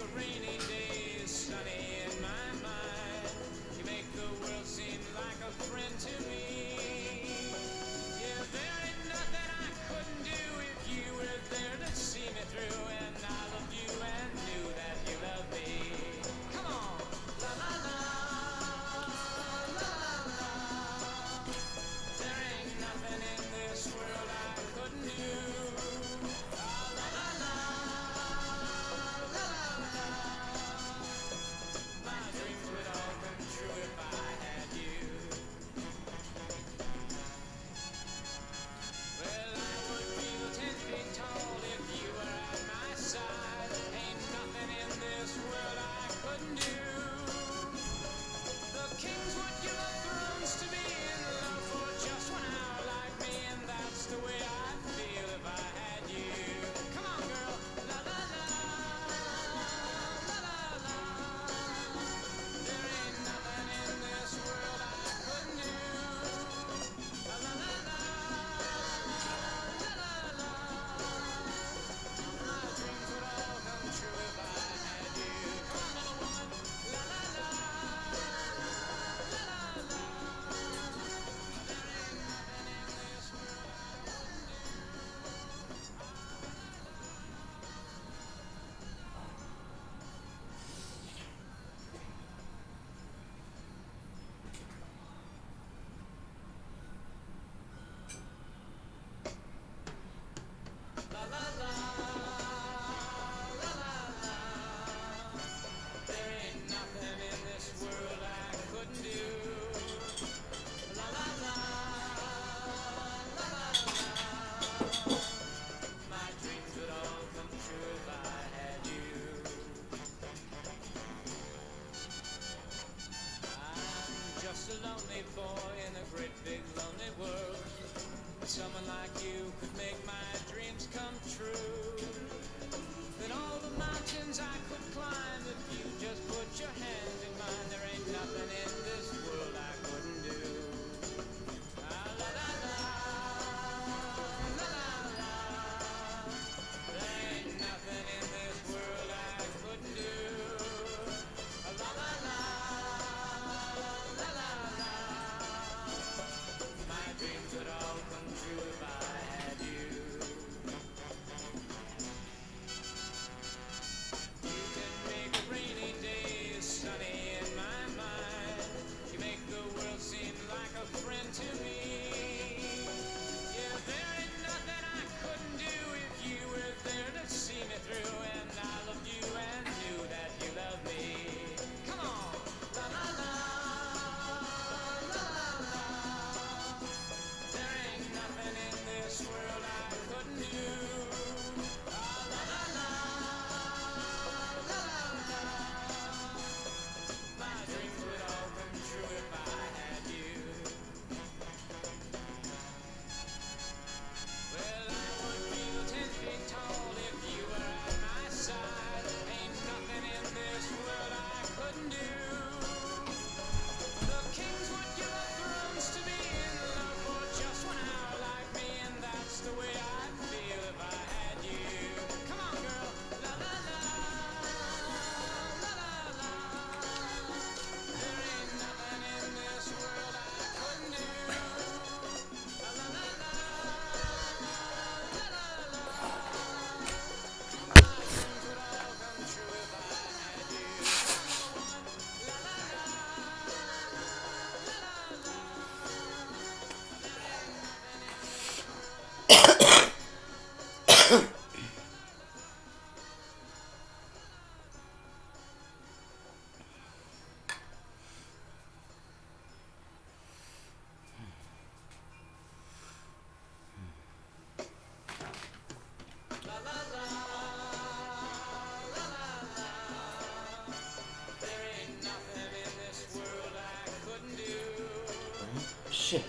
A: shit.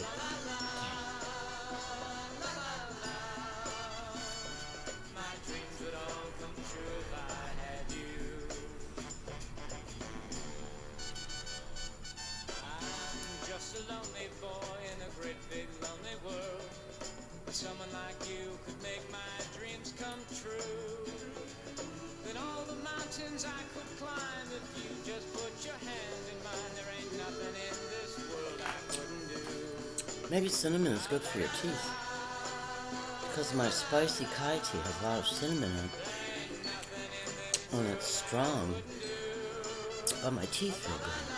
B: My dreams would all come true if I had you. I'm just a lonely boy in a great big lonely world. But someone like you could make my dreams come true. Then all the mountains I could climb if you just put your hand in mine. There ain't nothing in this world I couldn't do.
A: Maybe cinnamon is good for your teeth. Because my spicy Kai tea has a lot of cinnamon in it. And it's strong. But my teeth feel good.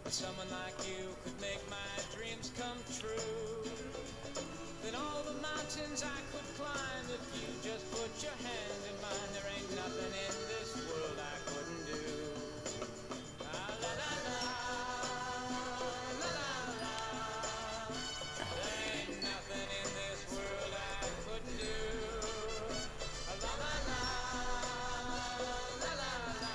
B: Someone like you could make my dreams come true. Then all the mountains I could climb if you just put your hand in mine. There ain't nothing in this world I couldn't do. Ah, la la la, la la la. There ain't nothing in this world I couldn't do. Ah, la la la, la la la.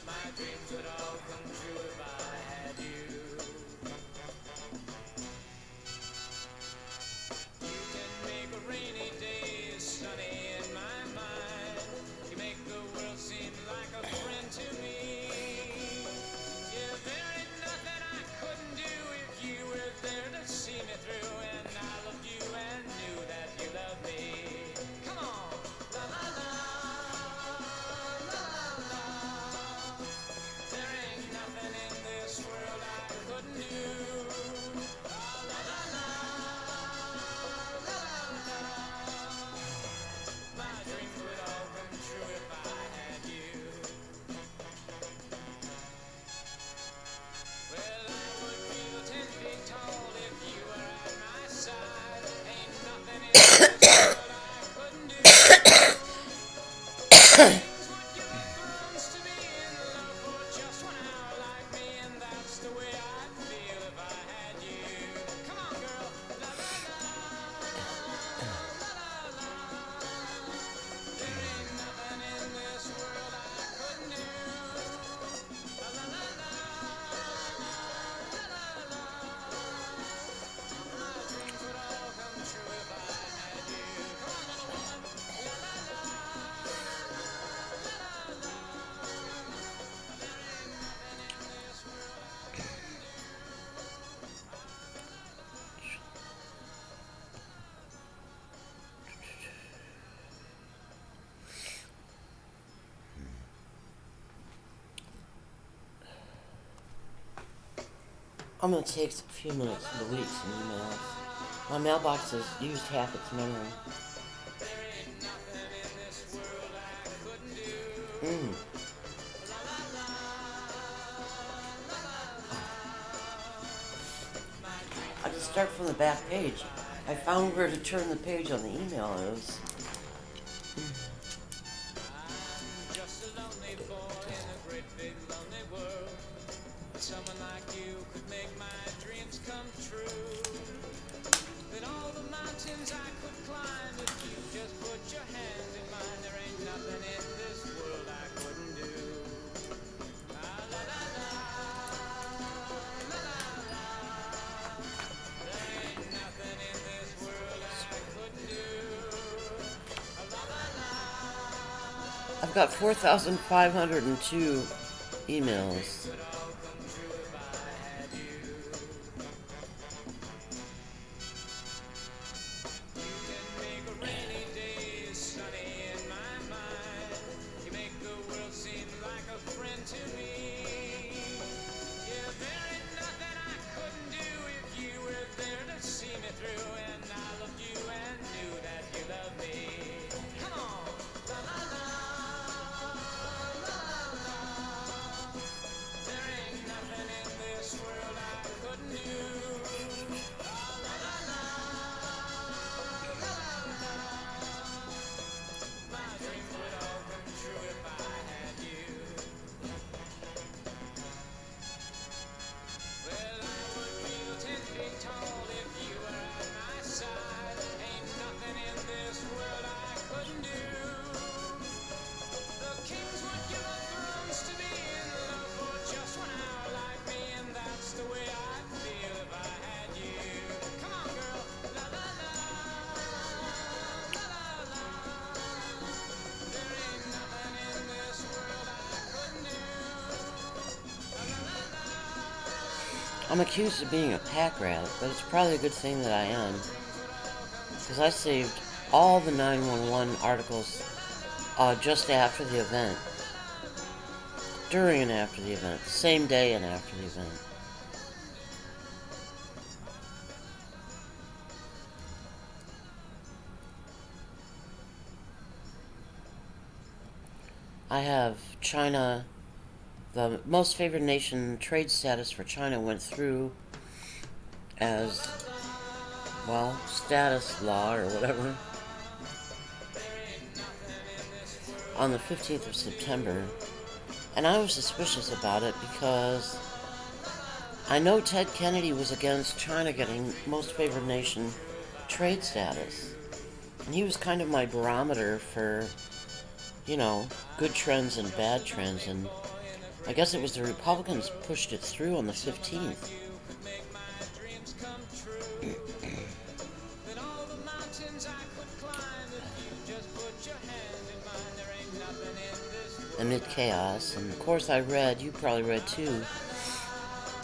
B: My dreams would all come true if I had you. You
A: I'm going to take a few minutes to delete some emails. My mailbox has used half its memory. I just start from the back page. I found where to turn the page on the email is.
B: Just a lonely boy in a great big lonely world. Someone like you could make my dreams come true. Then all the mountains I could climb if you just put your hand in mine. There ain't nothing in this world I couldn't do. La la la la, la la la. There ain't nothing in this world I couldn't do. La la la.
A: I've got 4,502 emails. I'm accused of being a pack rat, but it's probably a good thing that I am. Because I saved all the 911 articles just after the event. During and after the event. The same day and after the event. I have China. The most favored nation trade status for China went through as, well, status law or whatever on the 15th of September. And I was suspicious about it because I know Ted Kennedy was against China getting most favored nation trade status. And he was kind of my barometer for, you know, good trends and bad trends. And I guess it was the Republicans pushed it through on the 15th. Amid chaos, and of course I read, you probably read too,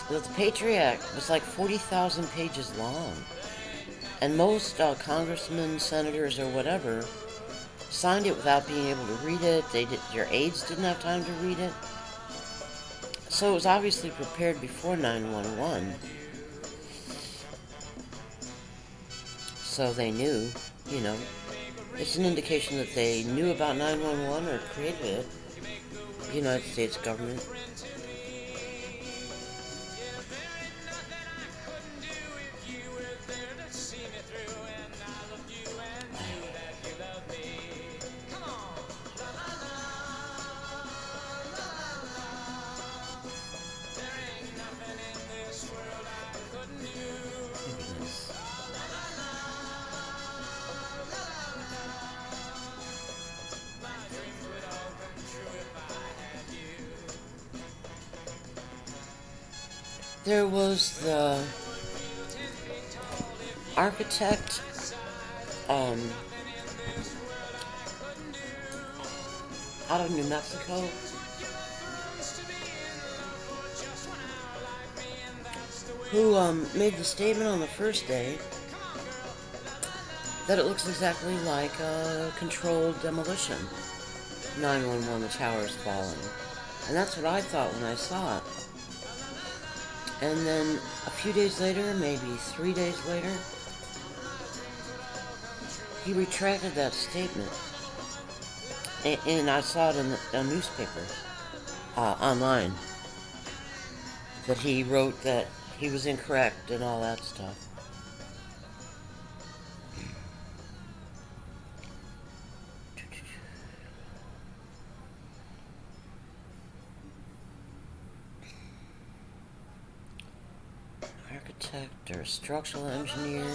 A: that the Patriot Act was like 40,000 pages long. And most congressmen, senators, or whatever signed it without being able to read it. Your aides didn't have time to read it. So it was obviously prepared before 9/11. So they knew, you know. It's an indication that they knew about 911 or created it. The United States government. There was the architect, out of New Mexico, who made the statement on the first day that it looks exactly like a controlled demolition. 911, the tower's falling. And that's what I thought when I saw it. And then a few days later, maybe 3 days later, he retracted that statement. And I saw it in a newspaper online that he wrote that he was incorrect and all that stuff. Architect or structural engineer.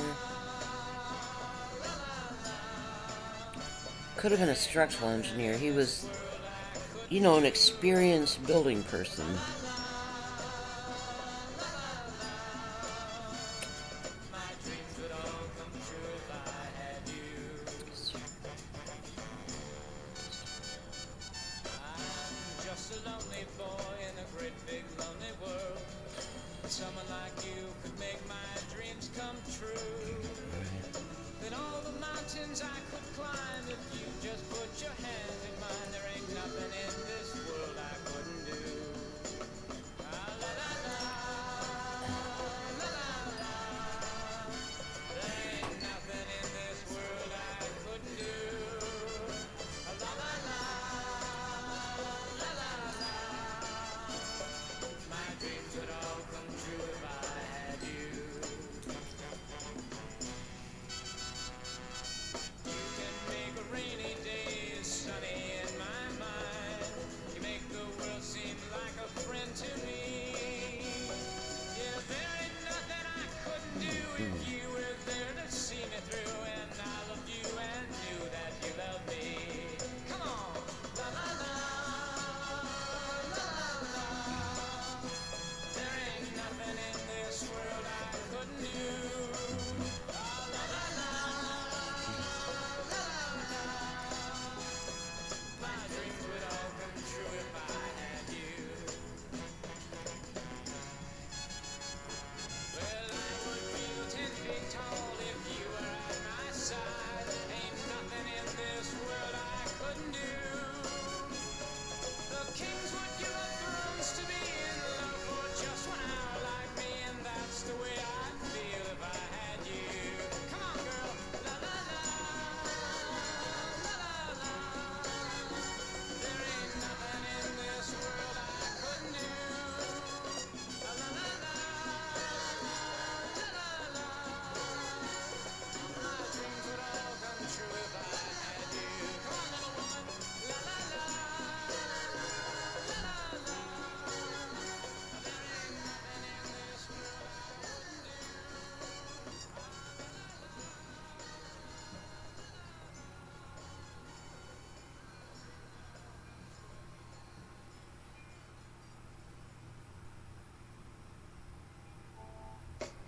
A: Could have been a structural engineer. He was, an experienced building person.
B: Just a lonely boy in a great big lonely world. Someone like you could make my dreams come true. Then all the mountains I could climb if you just put your hand in mine. There ain't nothing in this world I couldn't do. Ah, la, la, la, la, la, la. There ain't nothing in this world I couldn't do. Ah, la, la, la. My dreams would all come true if I had you. You can make a rainy day sunny in my mind. You make the world seem like a friend to me. Yeah, there ain't nothing I couldn't do if you were there to see me through. And I loved you and knew that you loved me. Come on, la la la, la la la. There ain't nothing in this world I couldn't do. Ah, la la la, la la la. My dreams would all come true if I had you. Well, I would feel 10 feet tall if you were at my side. Ain't nothing in this world I couldn't do. The kings would give up thrones to be in love for just 1 hour like me, and that's the way I'd feel if I had you. Come on, girl, la la la, la la la. There ain't nothing in this world I couldn't do. La la la la, la la la. My dreams would all come true if I had you. Come on, little woman, la la la.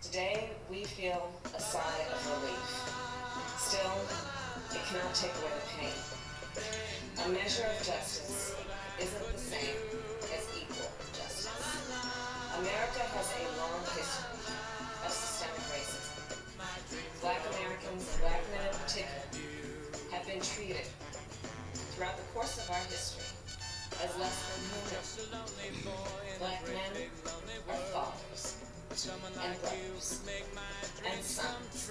E: Today, we feel a sigh of relief. Still, it cannot take away the pain. A measure of justice isn't the same as equal justice. America has a long history of systemic racism. Black Americans, and black men in particular, have been treated throughout the course of our history as less than human. Black men are fathers and brothers and sons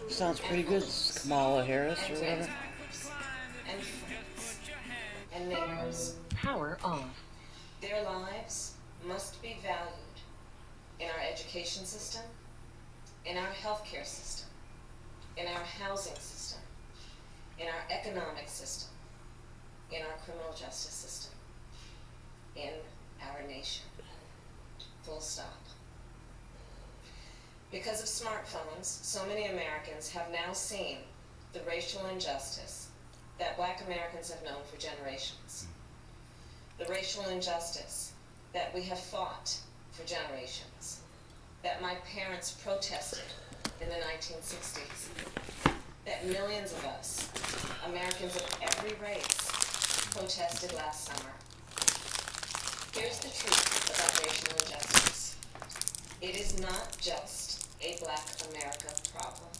A: Sounds pretty good, Kamala Harris or
E: and
A: whatever.
E: grandfathers and friends and neighbors.
F: Power off.
E: Their lives must be valued in our education system, in our healthcare system, in our housing system, in our economic system, in our criminal justice system, in our nation. Full stop. Because of smartphones, so many Americans have now seen the racial injustice that black Americans have known for generations. The racial injustice that we have fought for generations, that my parents protested in the 1960s, that millions of us, Americans of every race, protested last summer. Here's the truth about racial injustice. It is not just a black America problem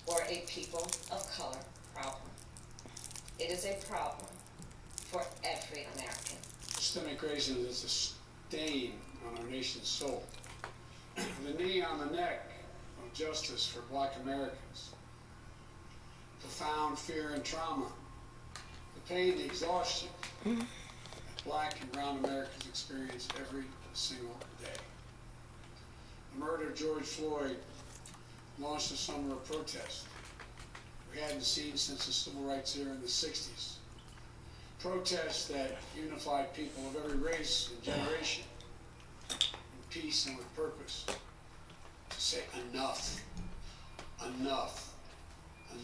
E: or a people of color problem. It is a problem for every American.
G: Systemic racism is a stain on our nation's soul.
F: the knee on the neck of justice for Black Americans, profound fear and trauma, the pain, the exhaustion that Black and brown Americans experience every single day. The murder of George Floyd launched a summer of protest we hadn't seen since the civil rights era in the 60s. Protests that unified people of every race and generation in peace and with purpose to say enough, enough,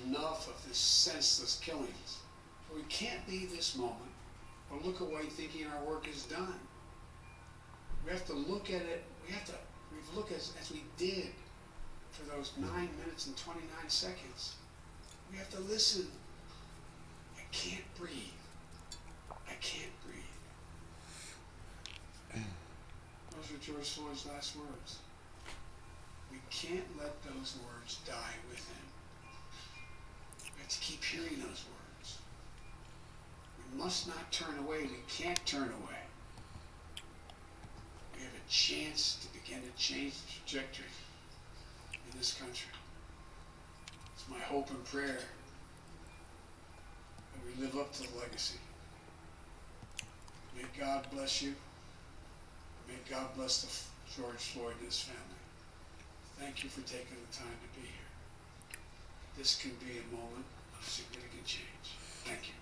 F: enough of this senseless killings. We can't leave this moment or look away thinking our work is done. We have to look at it, we have to look as we did for those 9 minutes and 29 seconds. We have to listen. I can't breathe. I can't breathe. Those were George Floyd's last words. We can't let those words die with him. We have to keep hearing those words. We must not turn away. We can't turn away. We have a chance to begin to change the trajectory in this country. It's my hope and prayer that we live up to the legacy. May God bless you. May God bless the George Floyd and his family. Thank you for taking the time to be here. This can be a moment of significant change. Thank you.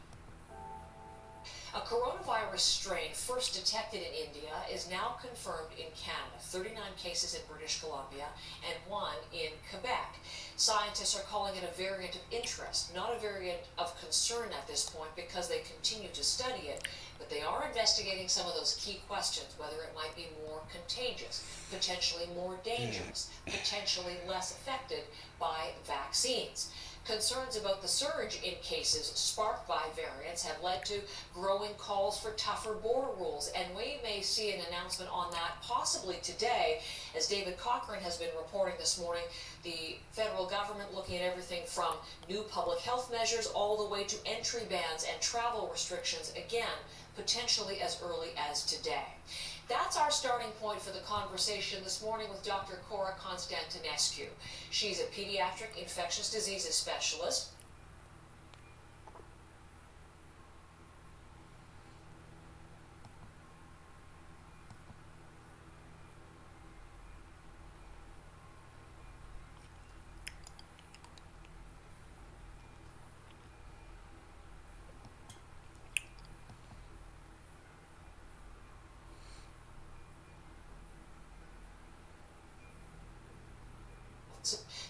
G: A coronavirus strain first detected in India is now confirmed in Canada. 39 cases in British Columbia and 1 in Quebec. Scientists are calling it a variant of interest, not a variant of concern at this point because they continue to study it, but they are investigating some of those key questions, whether it might be more contagious, potentially more dangerous, potentially less affected by vaccines. Concerns about the surge in cases sparked by variants have led to growing calls for tougher border rules, and we may see an announcement on that possibly today. As David Cochran has been reporting this morning, the federal government looking at everything from new public health measures all the way to entry bans and travel restrictions, again, potentially as early as today. That's our starting point for the conversation this morning with Dr. Cora Constantinescu. She's a pediatric infectious diseases specialist.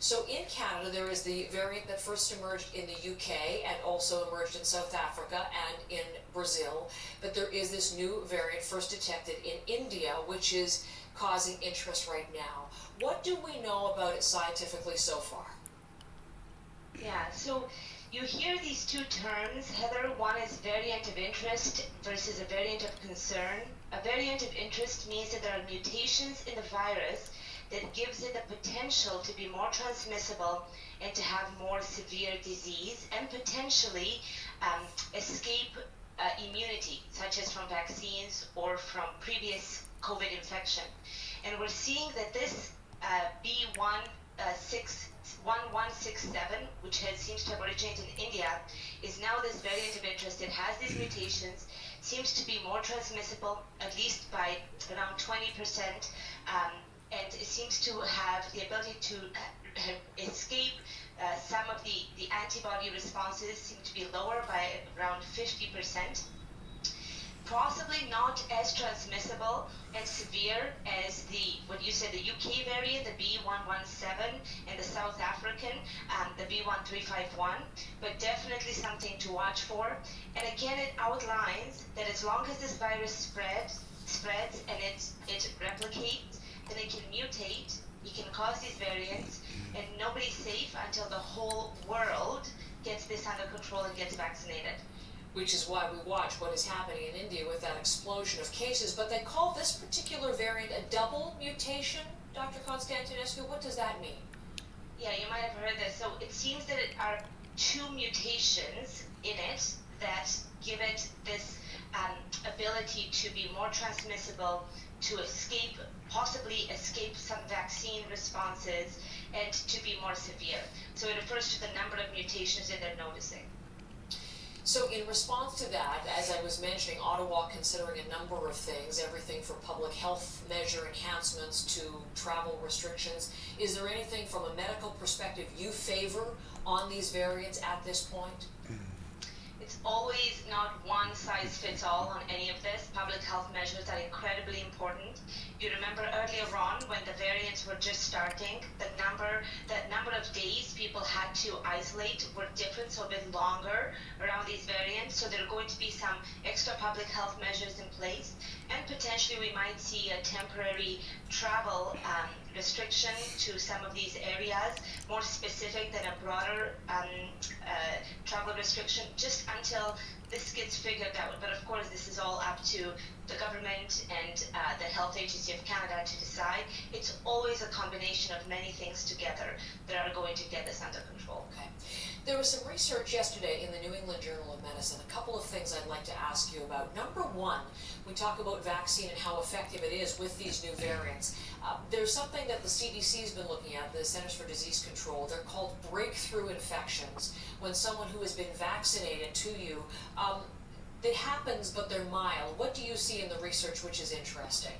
G: So in Canada, there is the variant that first emerged in the UK and also emerged in South Africa and in Brazil. But there is this new variant first detected in India, which is causing interest right now. What do we know about it scientifically so far?
C: Yeah, so you hear these two terms, Heather. One is variant of interest versus a variant of concern. A variant of interest means that there are mutations in the virus that gives it the potential to be more transmissible and to have more severe disease and potentially escape immunity, such as from vaccines or from previous COVID infection. And we're seeing that this B1167, which seems to have originated in India, is now this variant of interest. It has these mutations, seems to be more transmissible, at least by around 20%, and it seems to have the ability to escape some of the antibody responses seem to be lower by around 50%. Possibly not as transmissible and severe as what you said, the UK variant, the B117, and the South African, the B1351, but definitely something to watch for. And again, it outlines that as long as this virus spreads and it replicates, then it can mutate, it can cause these variants, and nobody's safe until the whole world gets this under control and gets vaccinated.
G: Which is why we watch what is happening in India with that explosion of cases. But they call this particular variant a double mutation, Dr. Constantinescu. What does that mean?
C: Yeah, you might have heard this. So it seems that it are two mutations in it that give it this ability to be more transmissible, to possibly escape some vaccine responses, and to be more severe. So it refers to the number of mutations that they're noticing.
G: So in response to that, as I was mentioning, Ottawa considering a number of things, everything from public health measure enhancements to travel restrictions. Is there anything from a medical perspective you favor on these variants at this point?
C: It's always not one size fits all on any of this. Public health measures are incredibly important. You remember earlier on when the variants were just starting, the number of days people had to isolate were different, so a bit longer around these variants. So there are going to be some extra public health measures in place, and potentially we might see a temporary travel restriction to some of these areas, more specific than a broader travel restriction, just until this gets figured out. But of course, this is all up to the government and the Health Agency of Canada to decide. It's always a combination of many things together that are going to get this under control.
G: Okay. There was some research yesterday in the New England Journal of Medicine. A couple of things I'd like to ask you about. Number one, we talk about vaccine and how effective it is with these new variants. There's something that the CDC has been looking at, the Centers for Disease Control. They're called breakthrough infections. When someone who has been vaccinated to you, it happens, but they're mild. What do you see in the research which is interesting?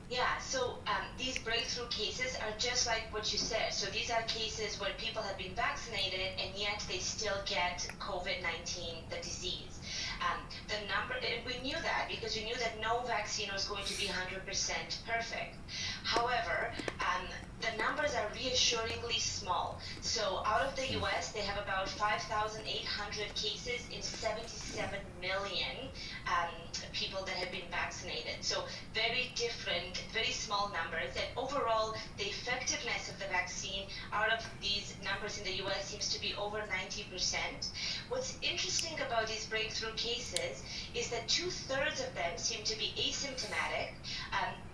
C: Yeah, so these breakthrough cases are just like what you said. So these are cases where people have been vaccinated and yet they still get COVID-19, the disease. The number, we knew that because we knew that no vaccine was going to be 100% perfect. However, the numbers are reassuringly small. So out of the US, they have about 5,800 cases in 77 million people that have been vaccinated. So very different, very small numbers. And overall, the effectiveness of the vaccine out of these numbers in the US seems to be over 90%. What's interesting about these breakthrough cases is that 2/3 of them seem to be asymptomatic,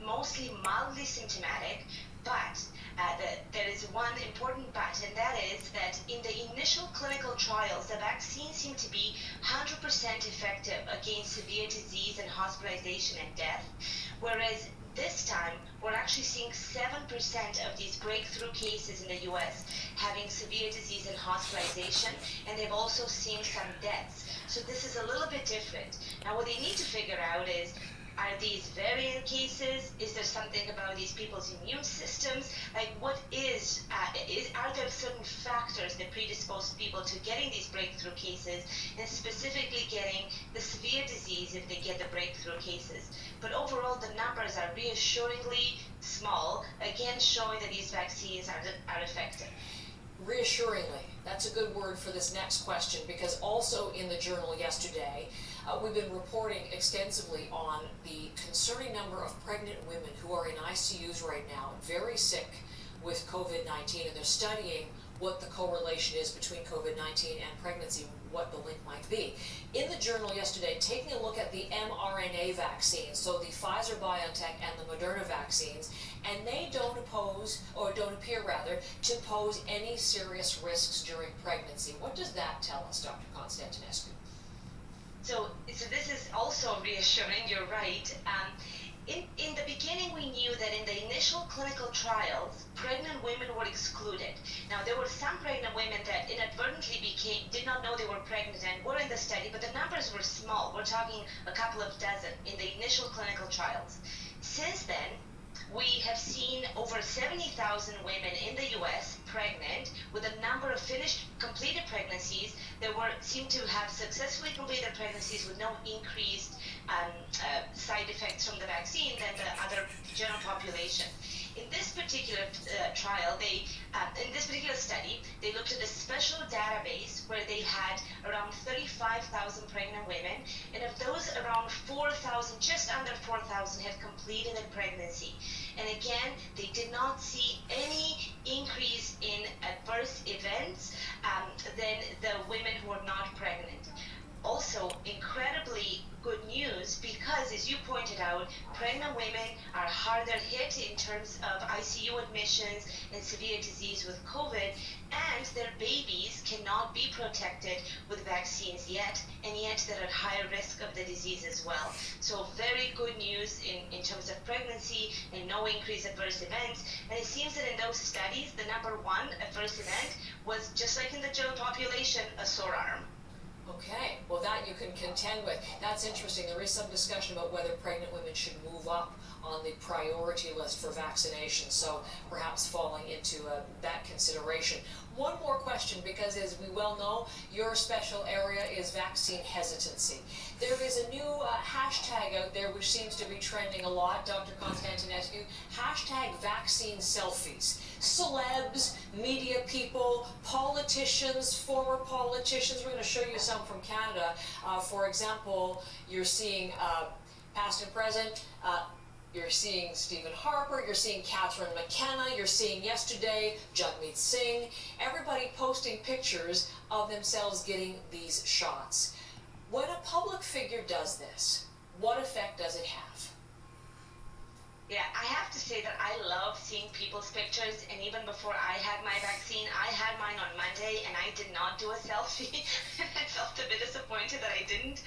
C: mostly mildly symptomatic, but there is one important but, and that is that in the initial clinical trials, the vaccine seemed to be 100% effective against severe disease and hospitalization and death, whereas this time we're actually seeing 7% of these breakthrough cases in the US having severe disease and hospitalization, and they've also seen some deaths. So this is a little bit different. Now what they need to figure out is, are these variant cases? Is there something about these people's immune systems? Like what are there certain factors that predispose people to getting these breakthrough cases and specifically getting the severe disease if they get the breakthrough cases? But overall, the numbers are reassuringly small, again showing that these vaccines are effective.
G: Reassuringly, that's a good word for this next question, because also in the journal yesterday, we've been reporting extensively on the concerning number of pregnant women who are in ICUs right now, very sick with COVID-19, and they're studying what the correlation is between COVID-19 and pregnancy, what the link might be. In the journal yesterday, taking a look at the mRNA vaccines, so the Pfizer-BioNTech and the Moderna vaccines, and they don't appear to pose any serious risks during pregnancy. What does that tell us, Dr. Constantinescu?
C: So this is also reassuring, you're right. In the beginning, we knew that in the initial clinical trials, pregnant women were excluded. Now, there were some pregnant women that inadvertently did not know they were pregnant and were in the study, but the numbers were small. We're talking a couple of dozen in the initial clinical trials. Since then, we have seen over 70,000 women in the US pregnant, with a number of completed pregnancies that seem to have successfully completed pregnancies with no increased side effects from the vaccine than the other general population. In this particular in this particular study, they looked at a special database where they had around 35,000 pregnant women, and of those, around 4,000, just under 4,000, had completed a pregnancy. And again, they did not see any increase in adverse events than the women who were not pregnant. Also, incredibly good news, because as you pointed out, pregnant women are harder hit in terms of ICU admissions and severe disease with COVID, and sometimes their babies cannot be protected with vaccines yet, and yet they're at higher risk of the disease as well. So very good news in terms of pregnancy and no increase adverse events. And it seems that in those studies, the number one adverse event was, just like in the general population, a sore arm.
G: Okay, well that you can contend with. That's interesting. There is some discussion about whether pregnant women should move up on the priority list for vaccination, so perhaps falling into that consideration. One more question, because as we well know, your special area is vaccine hesitancy. There is a new hashtag out there which seems to be trending a lot, Dr. Constantinescu, hashtag vaccine selfies. Celebs, media people, politicians, former politicians. We're going to show you some from Canada. For example, you're seeing past and present. You're seeing Stephen Harper, you're seeing Catherine McKenna, you're seeing yesterday Jagmeet Singh, everybody posting pictures of themselves getting these shots. When a public figure does this, what effect does it have?
C: Yeah, I have to say that I love seeing people's pictures, and even before I had my vaccine, I had mine on Monday, and I did not do a selfie. I felt a bit disappointed that I didn't.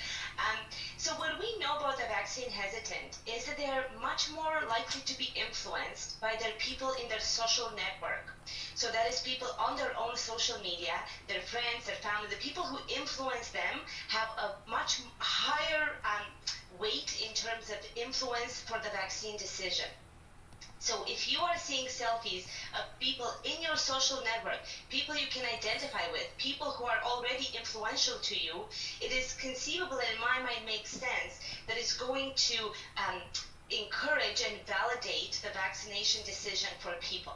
C: So what we know about the vaccine hesitant is that they are much more likely to be influenced by their people in their social network. So that is people on their own social media, their friends, their family, the people who influence them have a much higher weight in terms of influence for the vaccine decision. So if you are seeing selfies of people in your social network, people you can identify with, people who are already influential to you, it is conceivable, and in my mind makes sense, that it's going to encourage and validate the vaccination decision for people.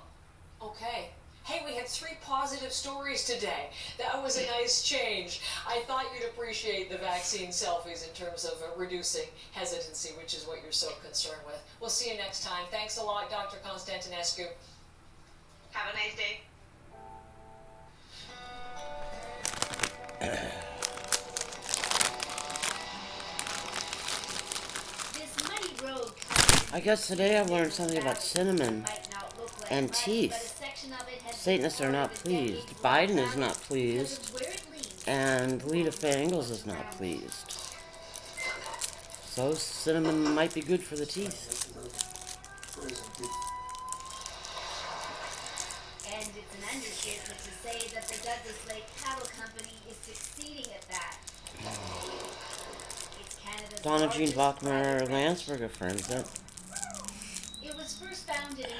G: Okay. Hey, we had 3 positive stories today. That was a nice change. I thought you'd appreciate the vaccine selfies in terms of reducing hesitancy, which is what you're so concerned with. We'll see you next time. Thanks a lot, Dr. Constantinescu.
C: Have a nice day.
H: This muddy road
A: I guess today I learned something about cinnamon and teeth. Satanists are not pleased. Biden is not pleased. And Lita Faye Ingalls is not pleased. So cinnamon might be good for the teeth.
H: And it's an understatement to say that the Douglas Lake Cattle Company is succeeding at that. It's Canada's
A: Donna Jean
H: largest
A: Bachmer
H: private ranch.
A: Landsberg affirms it.
H: It was first founded in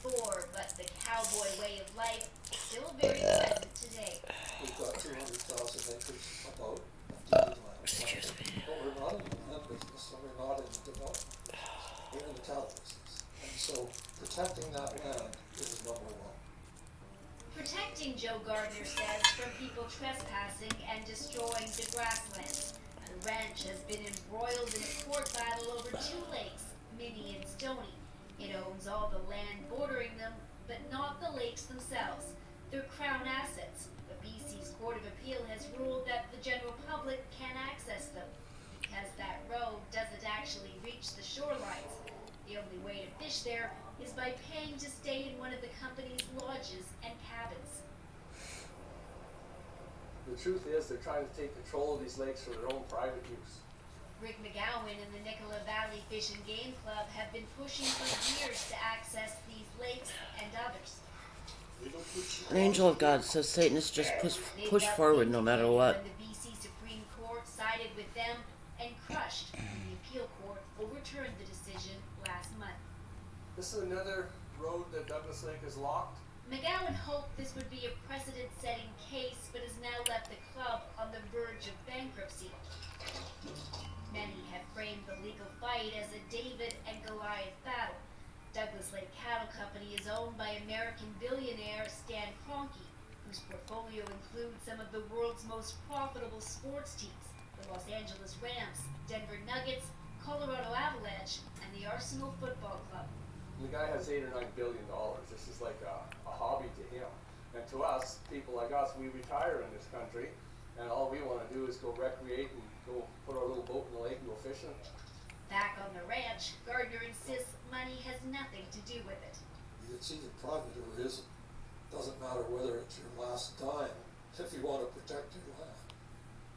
H: 1884, but the cowboy way of life is still very present today.
I: We've got 200,000 acres about land.
A: Excuse me.
I: But we're not in the land business, and we're not in the development business. We're in the cattle business. And so protecting that land is number one.
H: Protecting, Joe Gardner says, from people trespassing and destroying the grasslands. The ranch has been embroiled in a court battle over 2 lakes, Minnie and Stony. It owns all the land bordering them, but not the lakes themselves. They're Crown assets, but BC's Court of Appeal has ruled that the general public can't access them because that road doesn't actually reach the shorelines. The only way to fish there is by paying to stay in one of the company's lodges and cabins.
J: The truth is they're trying to take control of these lakes for their own private use.
H: Rick McGowan and the Nicola Valley Fish and Game Club have been pushing for years to access these lakes and others.
A: An angel of God says Satanists just push forward no matter what.
H: When the BC Supreme Court sided with them and crushed when the appeal court overturned the decision last month.
J: This is another road that Douglas Lake is locked.
H: McGowan hoped this would be a precedent-setting case, but has now left the club on the verge of bankruptcy. Many have framed the legal fight as a David and Goliath battle. Douglas Lake Cattle Company is owned by American billionaire Stan Kroenke, whose portfolio includes some of the world's most profitable sports teams, the Los Angeles Rams, Denver Nuggets, Colorado Avalanche, and the Arsenal Football Club.
J: The guy has $8 or $9 billion. This is like a hobby to him. And to us, people like us, we retire in this country, and all we want to do is go recreate and go put our little boat in the lake and go fishing.
H: Back on the ranch, Gardner insists money has nothing to do with it.
I: It's either private or it isn't. Doesn't matter whether it's your land last dime if you want to protect your land.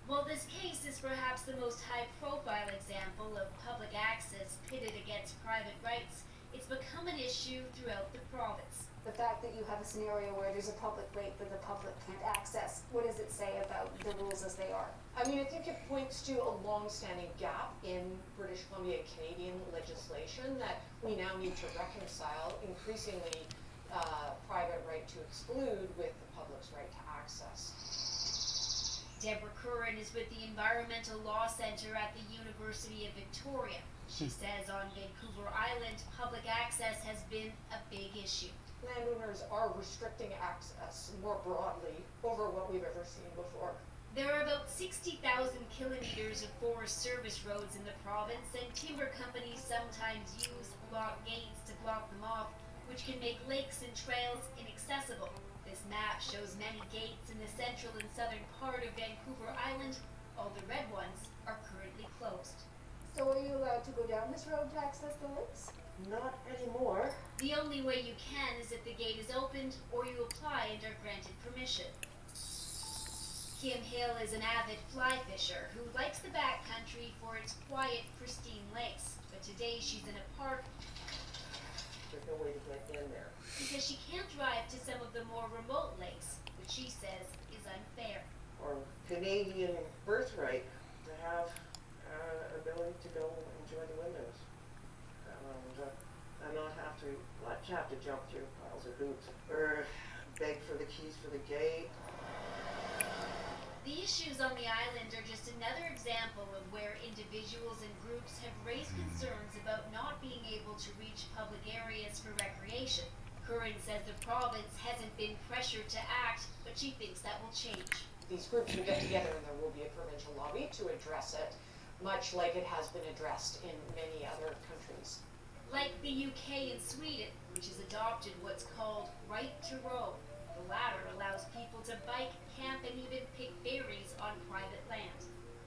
H: While this case is perhaps the most high-profile example of public access pitted against private rights, it's become an issue throughout the province.
K: The fact that you have a scenario where there's a public lake that the public can't access, what does it say about the rules as they are?
G: I mean, I think it points to a long-standing gap in British Columbia Canadian legislation that we now need to reconcile increasingly private right to exclude with the public's right to access.
H: Deborah Curran is with the Environmental Law Centre at the University of Victoria. She says on Vancouver Island, public access has been a big issue.
G: Landowners are restricting access more broadly over what we've ever seen before.
H: There are about 60,000 kilometers of Forest Service roads in the province, and timber companies sometimes use lock gates to block them off, which can make lakes and trails inaccessible. This map shows many gates in the central and southern part of Vancouver Island. All the red ones are currently closed.
K: So are you allowed to go down this road to access the lakes?
L: Not anymore.
H: The only way you can is if the gate is opened or you apply and are granted permission. Kim Hill is an avid fly fisher who likes the backcountry for its quiet, pristine lakes. But today she's in a park
L: There's no way to get in there.
H: because she can't drive to some of the more remote lakes, which she says is unfair.
L: Or Canadian birthright to have ability to go enjoy the windmills. And not have to jump through piles of hoops or beg for the keys for the gate.
H: The issues on the island are just another example of where individuals and groups have raised concerns about not being able to reach public areas for recreation. Curran says the province hasn't been pressured to act, but she thinks that will change.
G: These groups will get together and there will be a provincial lobby to address it, much like it has been addressed in many other countries.
H: Like the UK and Sweden, which has adopted what's called right to roam. The latter allows people to bike, camp, and even pick berries on private land.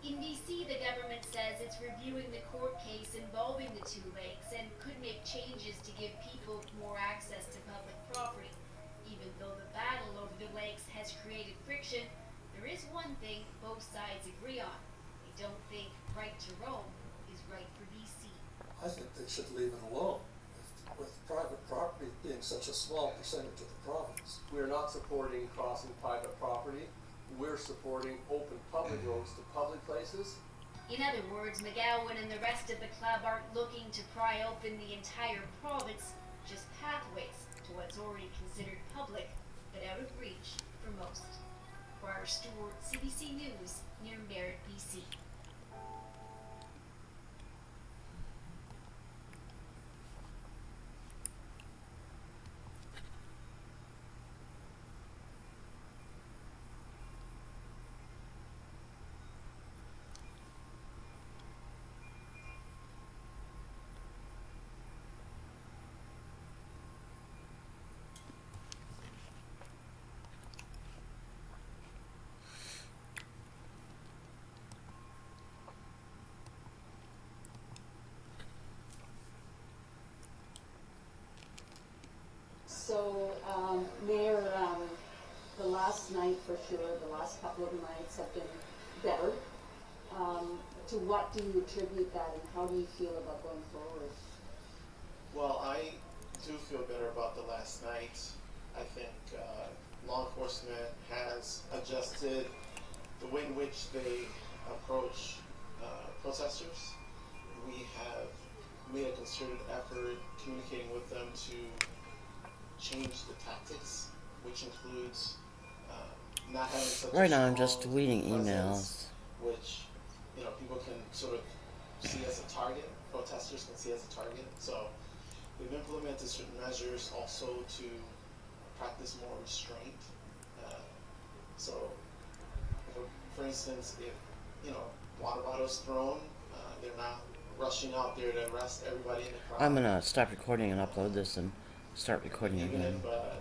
H: In BC, the government says it's reviewing the court case involving the two lakes and could make changes to give people more access to public property. Even though the battle over the lakes has created friction, there is one thing both sides agree on. They don't think right to roam is right for BC.
I: I think they should leave it alone, with private property being such a small percentage of the province.
J: We're not supporting crossing private property. We're supporting open public roads to public places.
H: In other words, McGowan and the rest of the club aren't looking to pry open the entire province, just pathways to what's already considered public, but out of reach for most. Briar Stewart, CBC News, near Merritt, BC.
K: So, Mayor, the last night for sure, the last couple of nights have been better. To what do you attribute that, and how do you feel about going forward?
M: Well, I do feel better about the last night. I think law enforcement has adjusted the way in which they approach protesters. We have made a concerted effort communicating with them to change the tactics, which includes not having such
A: Right
M: a
A: now I'm just
M: strong
A: deleting
M: presence,
A: emails.
M: which people can sort of see as a target. Protesters can see as a target. So we've implemented certain measures also to practice more restraint. So, for instance, if water bottles thrown, they're not rushing out there to arrest everybody in the crowd.
A: I'm gonna stop recording and upload this and start recording
M: Even
A: again.
M: if